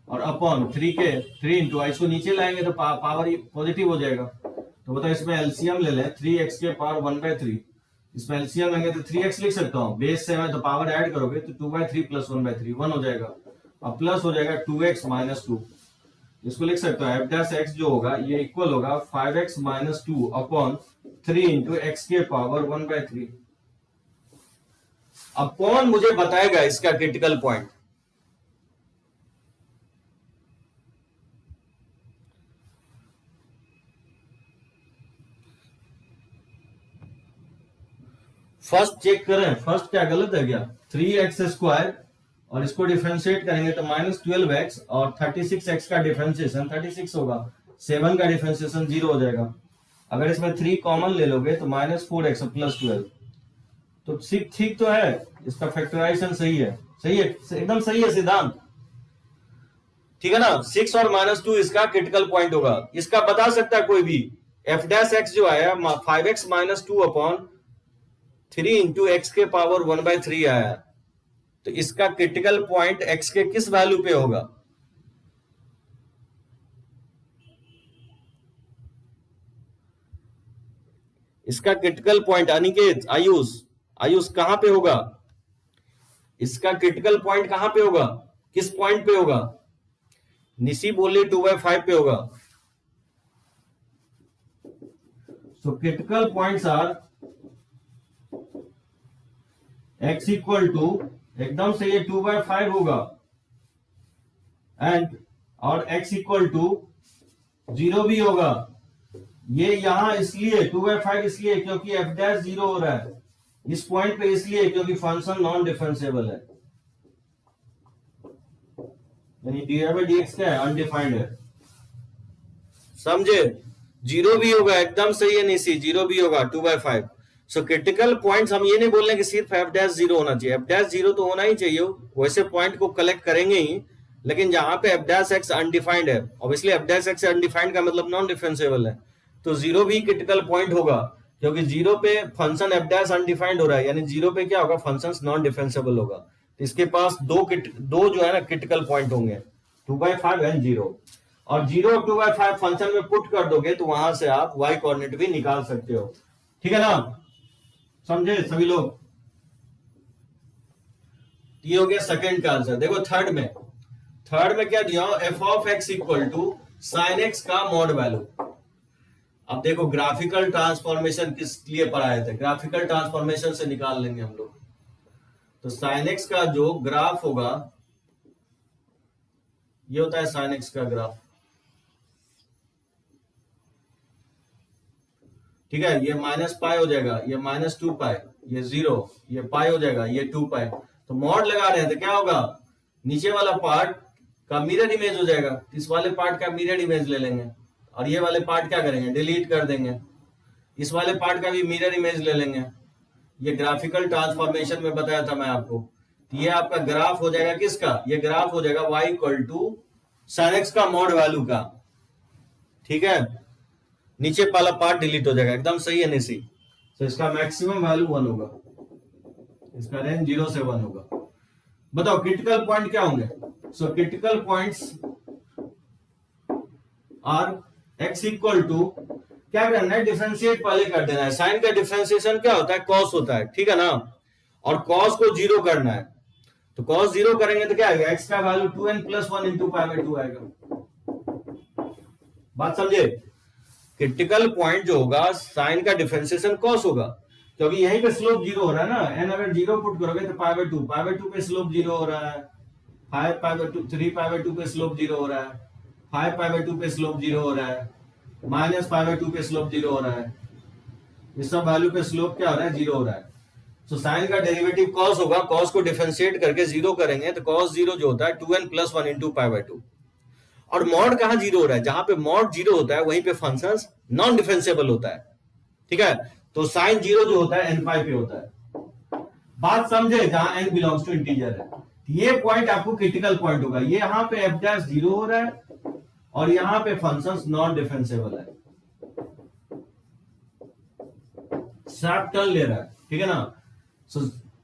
और अपॉन 3 इंटू, इसको नीचे लाएंगे तो पावर पॉजिटिव हो जाएगा। तो बताओ इसमें एलसीएम ले लें, 3x के पावर 1/3, इसमें एलसीएम लेंगे तो 3x लिख सकता हूँ, बेस से मैं तो पावर ऐड करोगे तो 2/3 प्लस 1/3 1 हो जाएगा, और प्लस हो जाएगा 2x माइनस 2, इसको लिख सकता हूँ f' जो होगा ये इक्वल होगा 5x minus 2 upon 3 into x के पावर 1/3। अब कौन मुझे बताएगा इसका क्रिटिकल पॉइंट, फर्स्ट चेक करें, फर्स्ट क्या गलत है क्या, 3x² और इसको डिफरेंशिएट करेंगे तो -12x और 36x का डिफरेंशिएशन 36 होगा, 7 का डिफरेंशिएशन 0 हो जाएगा। अगर इसमें 3 कॉमन ले लोगे तो -4x प्लस 12, तो ठीक तो है, इसका फैक्टराइजेशन सही है, एकदम सही है सिद्धांत, ठीक है ना। 6 और -2 इसका क्रिटिकल पॉइंट होगा, इसका बता सकता है कोई भी, f' जो आया 5x minus 2 upon 3 into x के पावर 1/3 आया, तो इसका क्रिटिकल पॉइंट x के किस वैल्यू पे होगा, इसका क्रिटिकल पॉइंट अनिकेत आयुष कहां पे होगा, इसका क्रिटिकल पॉइंट कहां पे होगा, किस पॉइंट पे होगा, निशी बोले 2/5 पे होगा। So critical points are x equal to, एकदम से ये 2/5 होगा, एंड और x इक्वल टू 0 भी होगा। ये यहां इसलिए 2/5 इसलिए क्योंकि f' 0 हो रहा है इस पॉइंट पे, इसलिए क्योंकि फंक्शन नॉन डिफरेंशिएबल है, यानी dx क्या है, अनडिफाइंड है, समझे। 0 भी होगा, एकदम सही है निशी, 0 भी होगा 2/5। सो क्रिटिकल पॉइंट्स हम ये नहीं बोल रहे कि सिर्फ f' 0 होना चाहिए, f' 0 तो होना ही चाहिए, वैसे पॉइंट को कलेक्ट करेंगे ही, लेकिन जहां पे f' अनडिफाइंड है, ऑब्वियसली f' अनडिफाइंड का मतलब नॉन डिफरेंशिएबल है, तो 0 भी क्रिटिकल पॉइंट होगा, क्योंकि 0 पे फंक्शन f' अनडिफाइंड हो रहा है, यानी 0 पे क्या होगा, फंक्शन नॉन डिफरेंशिएबल होगा, तो इसके पास दो जो है ना क्रिटिकल पॉइंट होंगे, 2/5 एंड 0, और 0 और 2/5 फंक्शन में पुट कर दोगे तो वहां से आप y कोऑर्डिनेट भी निकाल सकते हो, ठीक है ना, समझे सभी लोग। ये हो गया सेकंड का आंसर। देखो थर्ड में क्या दिया, f of x equal to sine x का मॉड वैल्यू। अब देखो ग्राफिकल ट्रांसफॉर्मेशन किस लिए पढ़ाए थे, ग्राफिकल ट्रांसफॉर्मेशन से निकाल लेंगे हम लोग। तो साइन x का जो ग्राफ होगा ये होता है साइन x का ग्राफ, ठीक है, ये -π हो जाएगा, ये -2π, ये 0, ये π हो जाएगा, ये 2π। तो मॉड लगा रहे हैं तो क्या होगा, नीचे वाला पार्ट का मिरर इमेज हो जाएगा, इस वाले पार्ट का मिरर इमेज ले लेंगे, और ये वाले पार्ट क्या करेंगे, डिलीट कर देंगे, इस वाले पार्ट का भी मिरर इमेज ले लेंगे। ये ग्राफिकल ट्रांसफॉर्मेशन में बताया था मैं आपको। तो ये आपका ग्राफ हो जाएगा किसका, ये ग्राफ हो जाएगा y equal to sine x का मॉड वैल्यू का, ठीक है, नीचे वाला पार्ट डिलीट हो जाएगा, एकदम सही है निशी। तो इसका मैक्सिमम वैल्यू 1 होगा, इसका रेंज 0 से 1 होगा। बताओ क्रिटिकल पॉइंट क्या होंगे, so critical points are x equal to, क्या करना है, डिफरेंशिएट पहले कर देना है, साइन का डिफरेंशिएशन क्या होता है, कॉस होता है, ठीक है ना, और कॉस को 0 करना है, तो cos 0 करेंगे तो क्या आएगा, x का value 2n + 1 into pi by 2 आएगा। बात समझे? क्रिटिकल पॉइंट जो होगा साइन का डिफरेंशिएशन cos होगा, क्योंकि यहीं पे स्लोप 0 हो रहा है ना। n अगर 0 पुट करोगे तो पाई बाई 2 पे स्लोप 0 हो रहा है, 5 पाई बाई 2 3 पाई बाई 2 पे स्लोप 0 हो रहा है, 5 पाई बाई 2 पे स्लोप 0 हो रहा है, माइनस पाई बाई 2 पे स्लोप 0 हो रहा है। इस सब वैल्यू पे स्लोप क्या हो रहा है, 0 हो रहा है। तो साइन का डेरिवेटिव cos होगा, cos को डिफरेंशिएट करके 0 करेंगे तो cos 0 जो होता है 2n + 1 इंटू पाई बाई 2। और मॉड कहां 0 हो रहा है, जहां पे मॉड 0 होता है वहीं पे फंक्शन नॉन डिफरेंशिएबल होता है। ठीक है, तो साइन 0 जो होता है n पाई पे होता है। बात समझे? जहां n बिलोंग्स टू इंटीजर है, ये पॉइंट आपको क्रिटिकल पॉइंट होगा। ये यहां पे f डैश 0 हो रहा है और यहां पे फंक्शन नॉन डिफरेंशिएबल है, शार्प टर्न ले रहा है। ठीक है ना? सो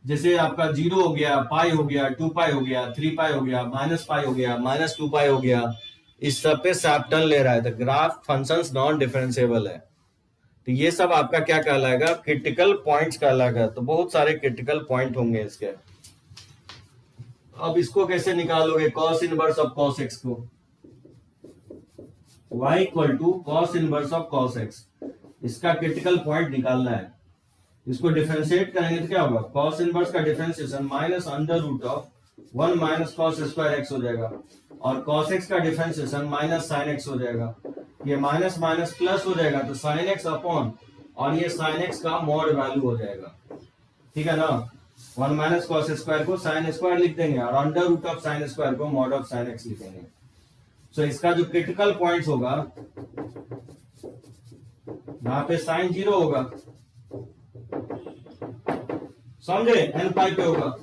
जैसे आपका 0 हो गया, पाई हो गया, 2 पाई हो गया, 3 पाई हो गया, माइनस पाई हो गया, माइनस 2 पाई हो गया, इस सब पे शार्प टर्न ले रहा है तो ग्राफ फंक्शंस नॉन डिफरेंशिएबल है। तो ये सब आपका क्या कहलाएगा, क्रिटिकल पॉइंट्स कहलाएगा। तो बहुत सारे क्रिटिकल पॉइंट होंगे इसके। अब इसको कैसे निकालोगे, cos inverse of cos x को, y = cos inverse of cos x, इसका क्रिटिकल पॉइंट निकालना है। इसको डिफरेंशिएट करेंगे तो क्या होगा, cos इनवर्स का differentiation -√1 minus cos square x हो जाएगा, और cos x का डिफरेंशिएशन -sin x हो जाएगा। ये माइनस माइनस प्लस हो जाएगा तो sin x अपॉन, और ये sin x का मॉड वैल्यू हो जाएगा। ठीक है ना? 1 माइनस cos स्क्वायर को sin स्क्वायर लिख देंगे और √sin स्क्वायर को मॉड ऑफ sin x लिखेंगे। सो इसका जो क्रिटिकल पॉइंट्स होगा, यहाँ पे sin 0 होगा, समझे, n पाई पे होगा।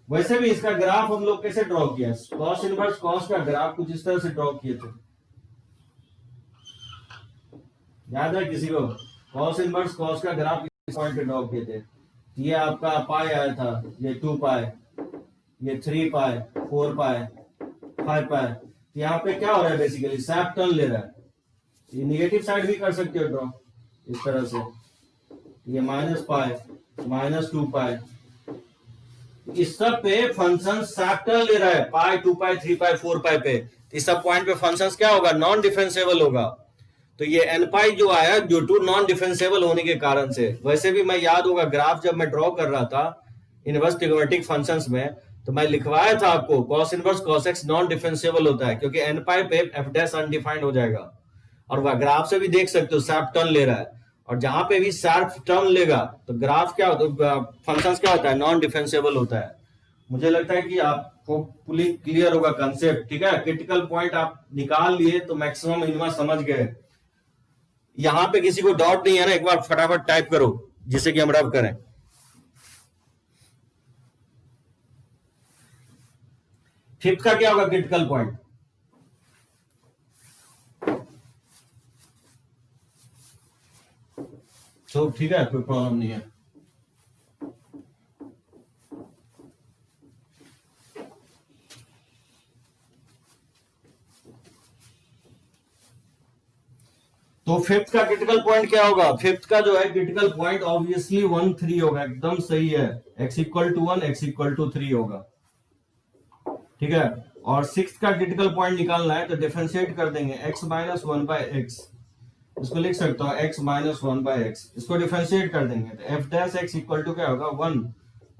वैसे भी इसका ग्राफ हम लोग कैसे ड्रॉ किया, cos इनवर्स cos का ग्राफ कुछ इस तरह से ड्रॉ किए थे, याद है किसी को? cos इनवर्स cos का ग्राफ इस पॉइंट पे ड्रॉ किए थे। ये आपका पाई आया था, ये 2 पाई, ये 3 पाई, 4 पाई, 5 पाई। यहाँ पे क्या हो रहा है, बेसिकली शार्प टर्न ले रहा है। ये निगेटिव साइड भी कर सकते हो ड्रॉ इस तरह से, ये माइनस पाई, -2 पाई, इस सब पे फंक्शन शार्प टर्न ले रहा है, पाई, 2 पाई, 3 पाई, 4 पाई पे। इस सब पॉइंट पे फंक्शन क्या होगा, नॉन डिफरेंशिएबल होगा। तो ये n पाई जो आया ड्यू टू नॉन डिफरेंशिएबल होने के कारण से। वैसे भी मैं याद होगा ग्राफ जब मैं ड्रॉ कर रहा था इनवर्स ट्रिगोनोमेट्रिक फंक्शंस में, तो मैं लिखवाया था आपको cos inverse cos x non differentiable होता है, क्योंकि n पाई पे f डैश अनडिफाइंड हो जाएगा। और वह ग्राफ से भी देख सकते हो शार्प टर्न ले रहा है, और जहां पे भी शार्प टर्न लेगा तो ग्राफ क्या होता है, फंक्शन क्या होता है, नॉन डिफरेंशिएबल होता है। मुझे लगता है कि आपको फुली क्लियर होगा कंसेप्ट। ठीक है, क्रिटिकल पॉइंट आप निकाल लिए तो मैक्सिमम मिनिमम समझ गए। यहां पे किसी को डाउट नहीं है ना, एक बार फटाफट टाइप करो जिससे कि हम रब करें। फिफ्थ का क्या होगा क्रिटिकल पॉइंट, तो ठीक है, कोई प्रॉब्लम नहीं है। तो फिफ्थ का क्रिटिकल पॉइंट क्या होगा, फिफ्थ का जो है क्रिटिकल पॉइंट ऑब्वियसली 1 3 होगा, एकदम सही है। x = 1 x = 3 होगा। ठीक है, और सिक्स्थ का क्रिटिकल पॉइंट निकालना है तो डिफरेंशिएट कर देंगे, x - 1/x, इसको लिख सकता हूं x - 1/x, इसको डिफरेंशिएट कर देंगे तो f डैश x = क्या होगा, 1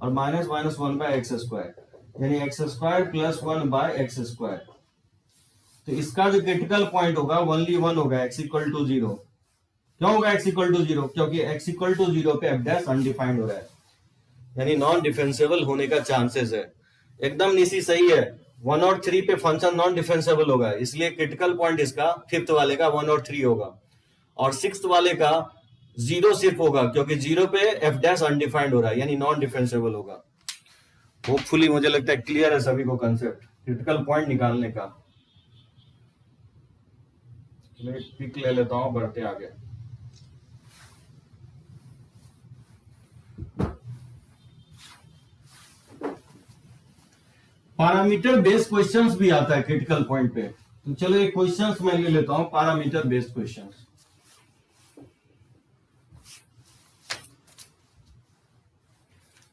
और -1/x², यानी x² + 1/x²। तो इसका जो क्रिटिकल पॉइंट होगा ओनली 1 होगा, x = 0। क्यों होगा x = 0, क्योंकि x = 0 पे f डैश अनडिफाइंड हो रहा है, यानी नॉन डिफरेंशिएबल होने का चांसेस है। एकदम नीसी सही है, 1 और 3 पे फंक्शन नॉन डिफरेंशिएबल होगा, इसलिए क्रिटिकल पॉइंट इसका फिफ्थ वाले का 1 और 3 होगा, और सिक्स्थ वाले का 0 सिर्फ होगा, क्योंकि 0 पे f डैश अनडिफाइंड हो रहा है, यानी नॉन डिफरेंशिएबल होगा। होपफुली मुझे लगता है क्लियर है सभी को कंसेप्ट क्रिटिकल पॉइंट निकालने का। मैं पिक ले लेता हूं, बढ़ते आगे। पैरामीटर बेस्ड क्वेश्चंस भी आता है क्रिटिकल पॉइंट पे, तो चलो एक क्वेश्चंस मैं ले लेता हूं, पैरामीटर बेस्ड क्वेश्चंस।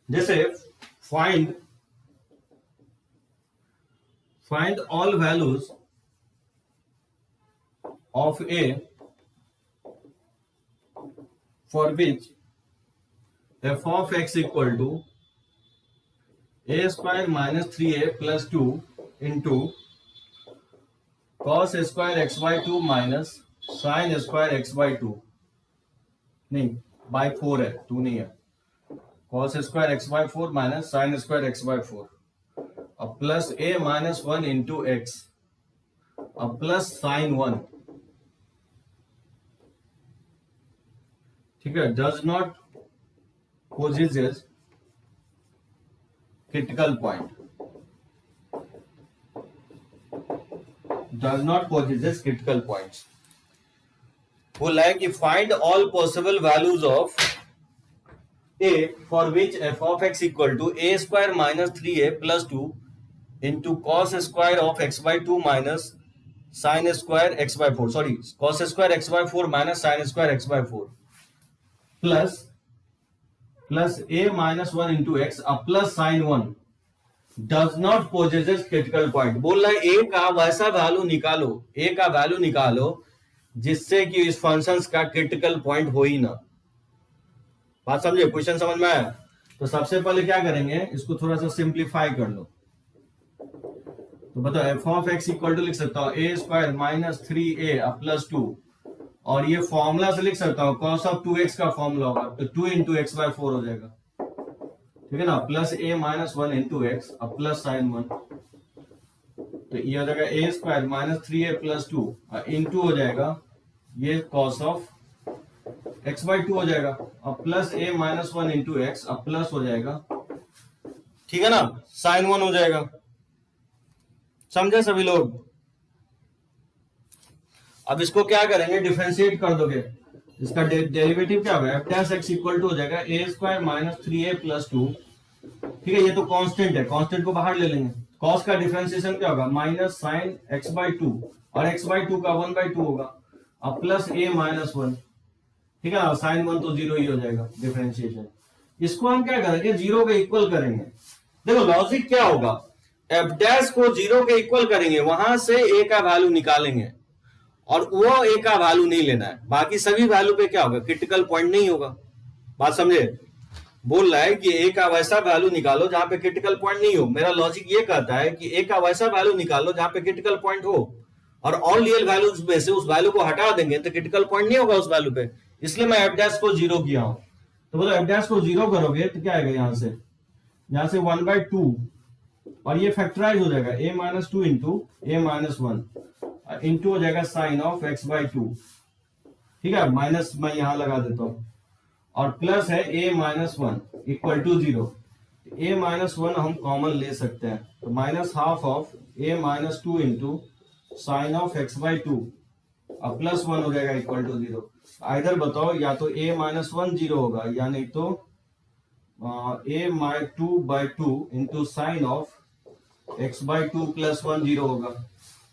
जैसे find find all values of a for which f of x equal to a square minus 3a plus 2 into cos square x by 2 minus sin square x by 2, नहीं by 4 है, 2 नहीं है, cos square x by 4 minus sin square x by 4 अब plus a minus 1 into x अब plus sin 1, ठीक है, does not possesses critical point, does not possesses critical points. बोला है कि find all possible values of a for which f of x equal to a square minus 3a plus 2 into cos square of x by 2 minus sin square x by 4, sorry, cos square x by 4 minus sin square x by 4 plus a minus 1 into x अब plus sin 1 does not possesses critical point. बोल रहा है a का वैसा value निकालो, a का value निकालो जिससे कि इस फंक्शंस का क्रिटिकल पॉइंट हो ही ना. बात समझे, क्वेश्चन समझ में आया? तो सबसे पहले क्या करेंगे, इसको थोड़ा सा सिंप्लीफाई कर लो. तो बताओ f of x equal to लिख सकता हूं ए स्क्वायर माइनस 3a प्लस 2 और ये फॉर्मूला से लिख सकता हूं कॉस ऑफ 2x का फॉर्मूला होगा तो 2 इंटू एक्स बाय 4 हो जाएगा, ठीक है ना, plus a minus 1 into x अब प्लस साइन 1 तो ये हो जाएगा a square minus 3a plus 2 into हो जाएगा ये कॉस ऑफ x बाई 2 हो जाएगा अब plus a minus 1 into x अब प्लस हो जाएगा, ठीक है ना, साइन 1 हो जाएगा. समझे सभी लोग? अब इसको क्या करेंगे, डिफरेंशिएट कर दोगे, इसका डेरिवेटिव क्या होगा, F dash x equal to हो जाएगा a square minus 3a plus 2, ठीक है, ये तो कांस्टेंट है, कांस्टेंट को बाहर ले लेंगे. कॉस का डिफरेंशिएशन क्या होगा, माइनस साइन एक्स बाई 2 और एक्स बाई 2 का 1 बाई 2 होगा अब प्लस a माइनस 1, ठीक है ना, साइन 1 तो जीरो ही हो जाएगा डिफरेंशिएशन. इसको हम क्या करेंगे, जीरो के इक्वल करेंगे. देखो लॉजिक क्या होगा, एफ डैश को जीरो के इक्वल करेंगे, वहां से a का वैल्यू निकालेंगे और वो a का वैल्यू नहीं लेना है, बाकी सभी वैल्यू पे क्या होगा, क्रिटिकल पॉइंट नहीं होगा. बात समझे? बोल रहा है कि a का वैसा वैल्यू निकालो जहां पे क्रिटिकल पॉइंट नहीं हो. मेरा लॉजिक ये कहता है कि a का वैसा वैल्यू निकालो जहां पे क्रिटिकल पॉइंट हो और ऑल रियल वैल्यूज में से उस वैल्यू को हटा देंगे तो क्रिटिकल पॉइंट नहीं होगा उस वैल्यू पे, इसलिए मैं एफ डैश को जीरो किया हूं. तो बोलो एफ डैश को जीरो करोगे तो क्या आएगा, यहां से 1 बाई 2 और ये फैक्टराइज हो जाएगा a minus 2 into a minus 1 into हो जाएगा साइन ऑफ x बाई 2, ठीक है, माइनस मैं यहां लगा देता हूं और प्लस है a minus 1 equal to 0. a minus 1 हम कॉमन ले सकते हैं तो minus half of a minus 2 into sine of x by 2 अब प्लस 1 हो जाएगा इक्वल टू 0. इधर बताओ या तो a माइनस 1 जीरो होगा या नहीं तो a minus 2 by 2 into sine of x by 2 plus 1 zero होगा,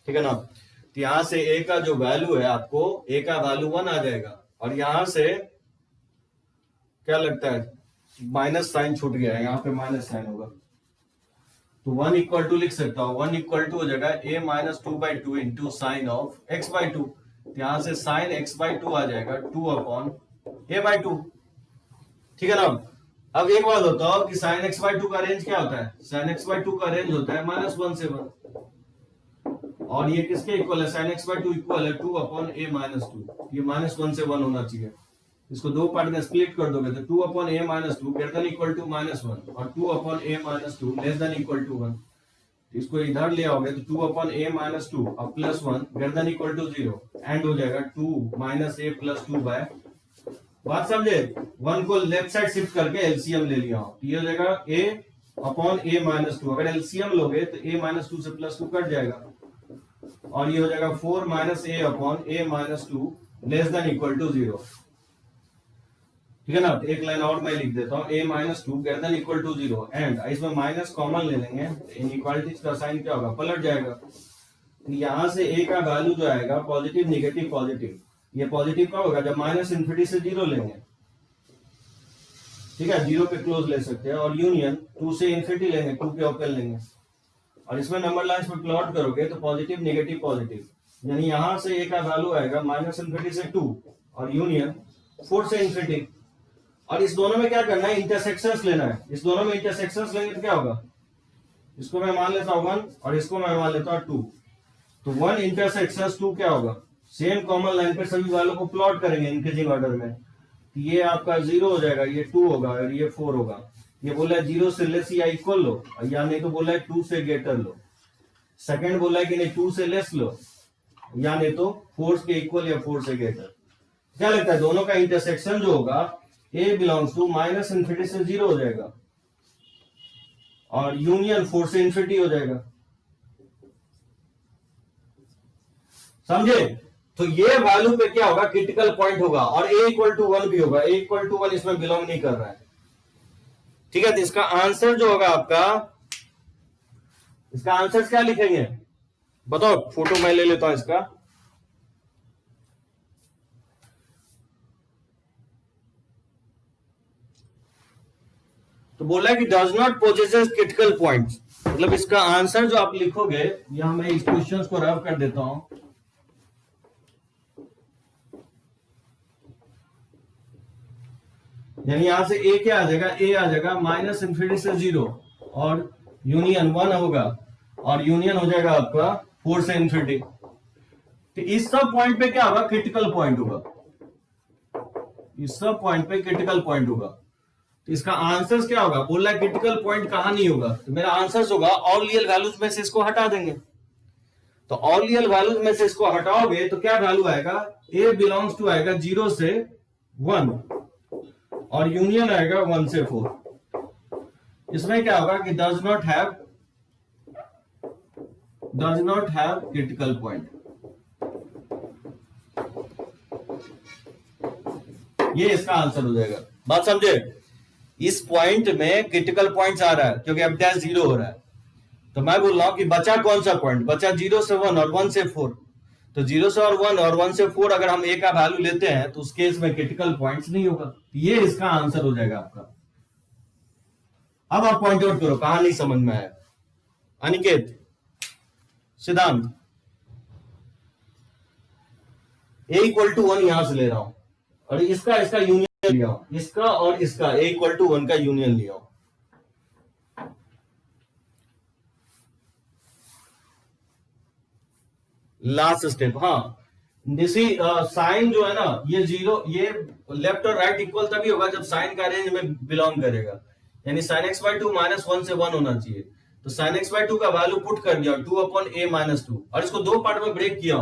ठीक है ना. तो यहां से a का जो वैल्यू है आपको a का वैल्यू 1 आ जाएगा और यहां से क्या लगता है, माइनस साइन छूट गया है, यहां पे माइनस साइन होगा तो 1 इक्वल टू लिख सकता हूं, 1 इक्वल टू हो जाएगा a minus 2 by 2 into sine of x by 2. यहां से साइन x बाई 2 आ जाएगा 2 अपॉन a बाई 2, ठीक है ना. अब एक बात बताओ कि साइन x बाई 2 का रेंज क्या होता है, साइन x बाई 2 का रेंज होता है माइनस 1 से 1 और ये किसके इक्वल है, साइन x बाई 2 इक्वल है 2 अपॉन a माइनस 2, ये माइनस 1 से 1 होना चाहिए. इसको दो पार्ट में स्प्लिट कर दोगे तो 2 upon a minus 2 greater than equal to minus 1 और 2 upon a minus 2 less than equal to 1. इसको इधर ले आओगे तो 2 अपॉन a माइनस 2 और plus 1 greater than equal to 0 and हो जाएगा 2 माइनस a प्लस 2 बाय. बात समझे, 1 को लेफ्ट साइड शिफ्ट करके एलसीएम ले लिया हो तो ये हो जाएगा a अपॉन a माइनस 2. अगर एलसीएम लोगे तो a माइनस 2 से प्लस 2 कट जाएगा और ये हो जाएगा 4 minus a upon a minus 2 less than equal to 0, ठीक है ना. एक लाइन और मैं लिख देता हूं, a minus 2 greater than equal to 0 and इसमें माइनस कॉमन ले लेंगे, इनइक्वालिटीज का साइन क्या होगा, पलट जाएगा. यहां से a का वैल्यू जो आएगा पॉजिटिव नेगेटिव पॉजिटिव, ये पॉजिटिव कब होगा, जब माइनस इन्फिनिटी से 0 लेंगे, ठीक है, 0 पे क्लोज ले सकते हैं और यूनियन 2 से इन्फिनिटी लेंगे, 2 पे ओपन लेंगे और इसमें नंबर लाइन पे प्लॉट करोगे तो पॉजिटिव नेगेटिव पॉजिटिव, यानी यहां से ए का वैल्यू आएगा -∞ से 2 और यूनियन 4 से इन्फिनिटी। और इस दोनों में क्या करना है, इंटरसेक्शंस लेना है। इस दोनों में इंटरसेक्शंस लेंगे तो क्या होगा, इसको मैं मान लेता हूं 1 और इसको मैं मान लेता हूं 2, तो 1 इंटरसेक्शंस 2 क्या होगा, सेम कॉमन लाइन पे सभी वालों को प्लॉट करेंगे इंक्रीजिंग ऑर्डर में। ये आपका 0 हो जाएगा, ये 2 होगा और ये 4 होगा। ये बोला है 0 से लेस या इक्वल लो, या नहीं तो बोला है 2 से ग्रेटर लो। सेकंड बोला है कि नहीं 2 से लेस लो, या नहीं तो 4 के इक्वल या 4 से ग्रेटर। क्या लगता है दोनों का इंटरसेक्शन जो होगा a बिलोंग्स टू -∞ से 0 हो जाएगा और यूनियन 4 से इन्फिनिटी हो जाएगा। समझे? तो ये वैल्यू पे क्या होगा, क्रिटिकल पॉइंट होगा और a = 1 भी होगा। a = 1 इसमें बिलोंग नहीं कर रहा है, ठीक है। तो इसका आंसर जो होगा आपका, इसका आंसर क्या लिखेंगे बताओ, फोटो मैं ले लेता हूं इसका। तो बोला कि does not possesses critical points, मतलब इसका आंसर जो आप लिखोगे, यहां मैं इस क्वेश्चन को रब कर देता हूं। यानी यहां से a क्या आ जाएगा, a आ जाएगा -∞ से 0 और यूनियन 1 होगा और यूनियन हो जाएगा आपका 4 से इन्फिनिटी। तो इस सब पॉइंट पे क्या होगा, क्रिटिकल पॉइंट होगा। इस सब पॉइंट पे क्रिटिकल पॉइंट होगा। तो इसका आंसर क्या होगा, बोल रहा है क्रिटिकल पॉइंट कहां नहीं होगा, तो मेरा आंसर होगा ऑल रियल वैल्यूज में से इसको हटा देंगे। तो ऑल रियल वैल्यूज में से इसको हटाओगे तो क्या वैल्यू आएगा, a बिलोंग्स टू आएगा 0 से 1 और यूनियन आएगा 1 से 4। इसमें क्या होगा कि does not have critical point. ये इसका आंसर हो जाएगा। बात समझे? इस पॉइंट में क्रिटिकल पॉइंट्स आ रहा है क्योंकि f' 0 हो रहा है। तो मैं बोल रहा हूं कि बचा कौन सा पॉइंट, बचा 0 से 1 और 1 से 4। तो 0 से और 1 और 1 से 4 अगर हम a का वैल्यू लेते हैं तो उस केस में क्रिटिकल पॉइंट्स नहीं होगा। ये इसका आंसर हो जाएगा आपका। अब आप पॉइंट आउट करो कहां नहीं समझ में आया। अनिकेत, सिद्धांत, a = 1 यहां से ले रहा हूं और इसका यूनियन लिया हूं, इसका और इसका a = 1 का यूनियन लिया हूं। लास्ट स्टेप, हाँ जैसे साइन जो है ना, ये 0, ये लेफ्ट और राइट इक्वल तभी होगा जब साइन का रेंज में बिलोंग करेगा। यानी sin x/2 -1 से 1 होना चाहिए। तो sin x/2 का वैल्यू पुट कर दिया 2/a-2 और इसको दो पार्ट में ब्रेक किया,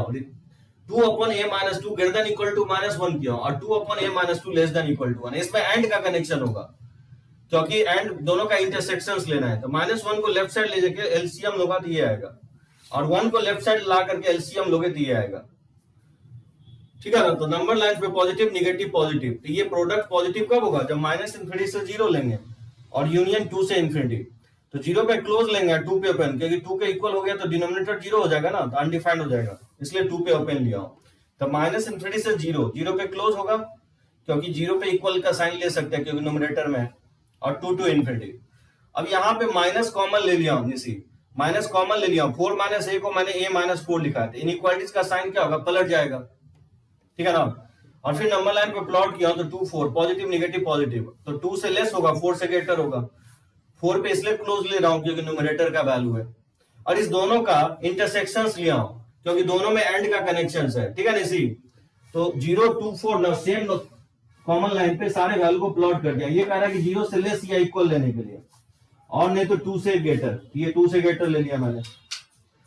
2/a-2 greater than equal to -1 किया और 2/a-2 less than equal to 1। इसमें एंड का कनेक्शन होगा क्योंकि एंड दोनों का इंटरसेक्शंस लेना है। तो -1 को लेफ्ट साइड ले जाके एलसीएम लोगा तो ये आएगा और 1 को लेफ्ट साइड ला करके एलसीएम लोगे तो ये आएगा, ठीक है ना। तो नंबर लाइन पे पॉजिटिव नेगेटिव पॉजिटिव, तो ये प्रोडक्ट पॉजिटिव कब होगा, जब -∞ से 0 लेंगे और यूनियन 2 से इन्फिनिटी। तो 0 पे क्लोज लेंगे 2 पे ओपन, क्योंकि 2 के इक्वल हो गया तो डिनोमिनेटर 0 हो जाएगा ना, तो अनडिफाइंड हो जाएगा, इसलिए 2 पे ओपन लिया। तो -∞ से 0 पे क्लोज होगा क्योंकि 0 पे इक्वल का साइन ले सकते हैं क्योंकि न्यूमरेटर में है, और 2 to इन्फिनिटी। अब यहाँ पे माइनस कॉमन ले लिया हूं, इसी माइनस कॉमन ले लिया हूं, 4 - a को मैंने a-4 लिखा है। इनइक्वालिटीज का साइन क्या होगा, पलट जाएगा, ठीक है ना। और फिर नंबर लाइन पे प्लॉट किया तो 2 4 पॉजिटिव नेगेटिव पॉजिटिव, तो 2 से लेस होगा 4 से ग्रेटर होगा। 4 पे इसलिए क्लोज ले रहा हूं क्योंकि न्यूमरेटर का वैल्यू है, और इस दोनों का इंटरसेक्शंस लिया हूं क्योंकि दोनों में एंड का कनेक्शन है, ठीक है ना। इसी तो 0 2 4 ना सेम कॉमन लाइन पे सारे वैल्यू को प्लॉट कर दिया। ये कह रहा है कि 0 से लेस या इक्वल लेने के लिए, और नहीं तो 2 से ग्रेटर, ये 2 से ग्रेटर ले लिया मैंने।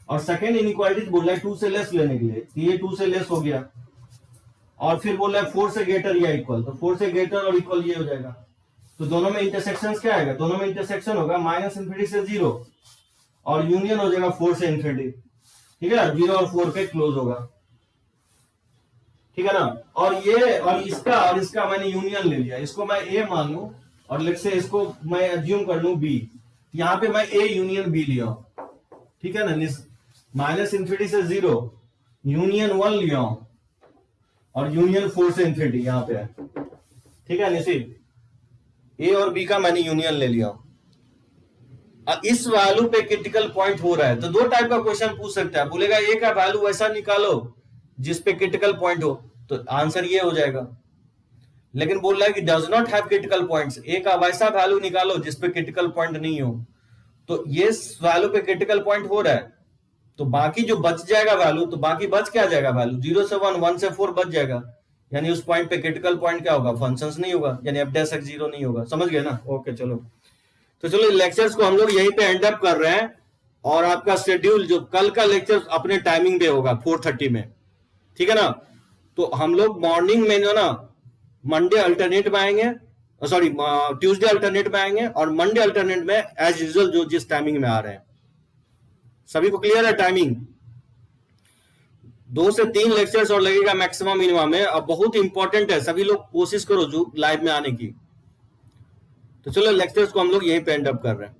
और सेकेंड इनइक्वालिटी बोल रहा है 2 से लेस लेने के लिए, ये 2 से लेस हो गया। और फिर बोल रहा है 4 से ग्रेटर या इक्वल, तो 4 से ग्रेटर और इक्वल ये हो जाएगा। तो दोनों में इंटरसेक्शन क्या आएगा, दोनों में इंटरसेक्शन होगा -∞ से 0 और यूनियन हो जाएगा 4 से इन्फिनिटी, ठीक है। 0 और 4 पे क्लोज होगा, ठीक है ना। और ये और इसका मैंने यूनियन ले लिया, इसको मैं ए मान लू और लेट से इसको मैं एज्यूम कर लू बी। यहाँ पे मैं ए यूनियन बी लिया, ठीक है ना। -∞ से 0 यूनियन 1 लिया और यूनियन 4 से इन्फिनिटी यहाँ पे है, ठीक है निशित। ए और बी का मैंने यूनियन ले लिया। अब इस वैल्यू पे क्रिटिकल पॉइंट हो रहा है, तो दो टाइप का क्वेश्चन पूछ सकता है, बोलेगा ए का वैल्यू वैसा निकालो जिस पे क्रिटिकल पॉइंट हो, तो आंसर ये हो जाएगा। लेकिन बोल रहा है कि does not have critical points, a का वैसा वैल्यू निकालो जिस पे क्रिटिकल पॉइंट नहीं हो, तो ये वैल्यू पे क्रिटिकल पॉइंट हो रहा है, तो बाकी जो बच जाएगा वैल्यू, तो बाकी बच क्या जाएगा वैल्यू, 0 से 1, 1 से 4 बच जाएगा, यानी उस पॉइंट पे क्रिटिकल पॉइंट क्या होगा, फंक्शंस नहीं होगा, यानी एफ डैश एक्स 0 नहीं होगा। समझ गए ना? ओके चलो, तो चलो लेक्चर्स को हम लोग यहीं पे एंड अप कर रहे हैं, और आपका शेड्यूल जो कल का लेक्चर अपने टाइमिंग पे होगा 4:30 में, ठीक है ना? तो हम लोग मॉर्निंग में जो ना मंडे अल्टरनेट में आएंगे, सॉरी ट्यूसडे अल्टरनेट में आएंगे, और मंडे अल्टरनेट में एज यूजुअल जो जिस टाइमिंग में आ रहे हैं। सभी को क्लियर है टाइमिंग? 2 से 3 लेक्चर्स और लगेगा मैक्सिमम मिनिमम में, अब बहुत इंपॉर्टेंट है, सभी लोग कोशिश करो जो लाइव में आने की। तो चलो लेक्चर्स को हम लोग यहीं पे एंड अप कर रहे हैं।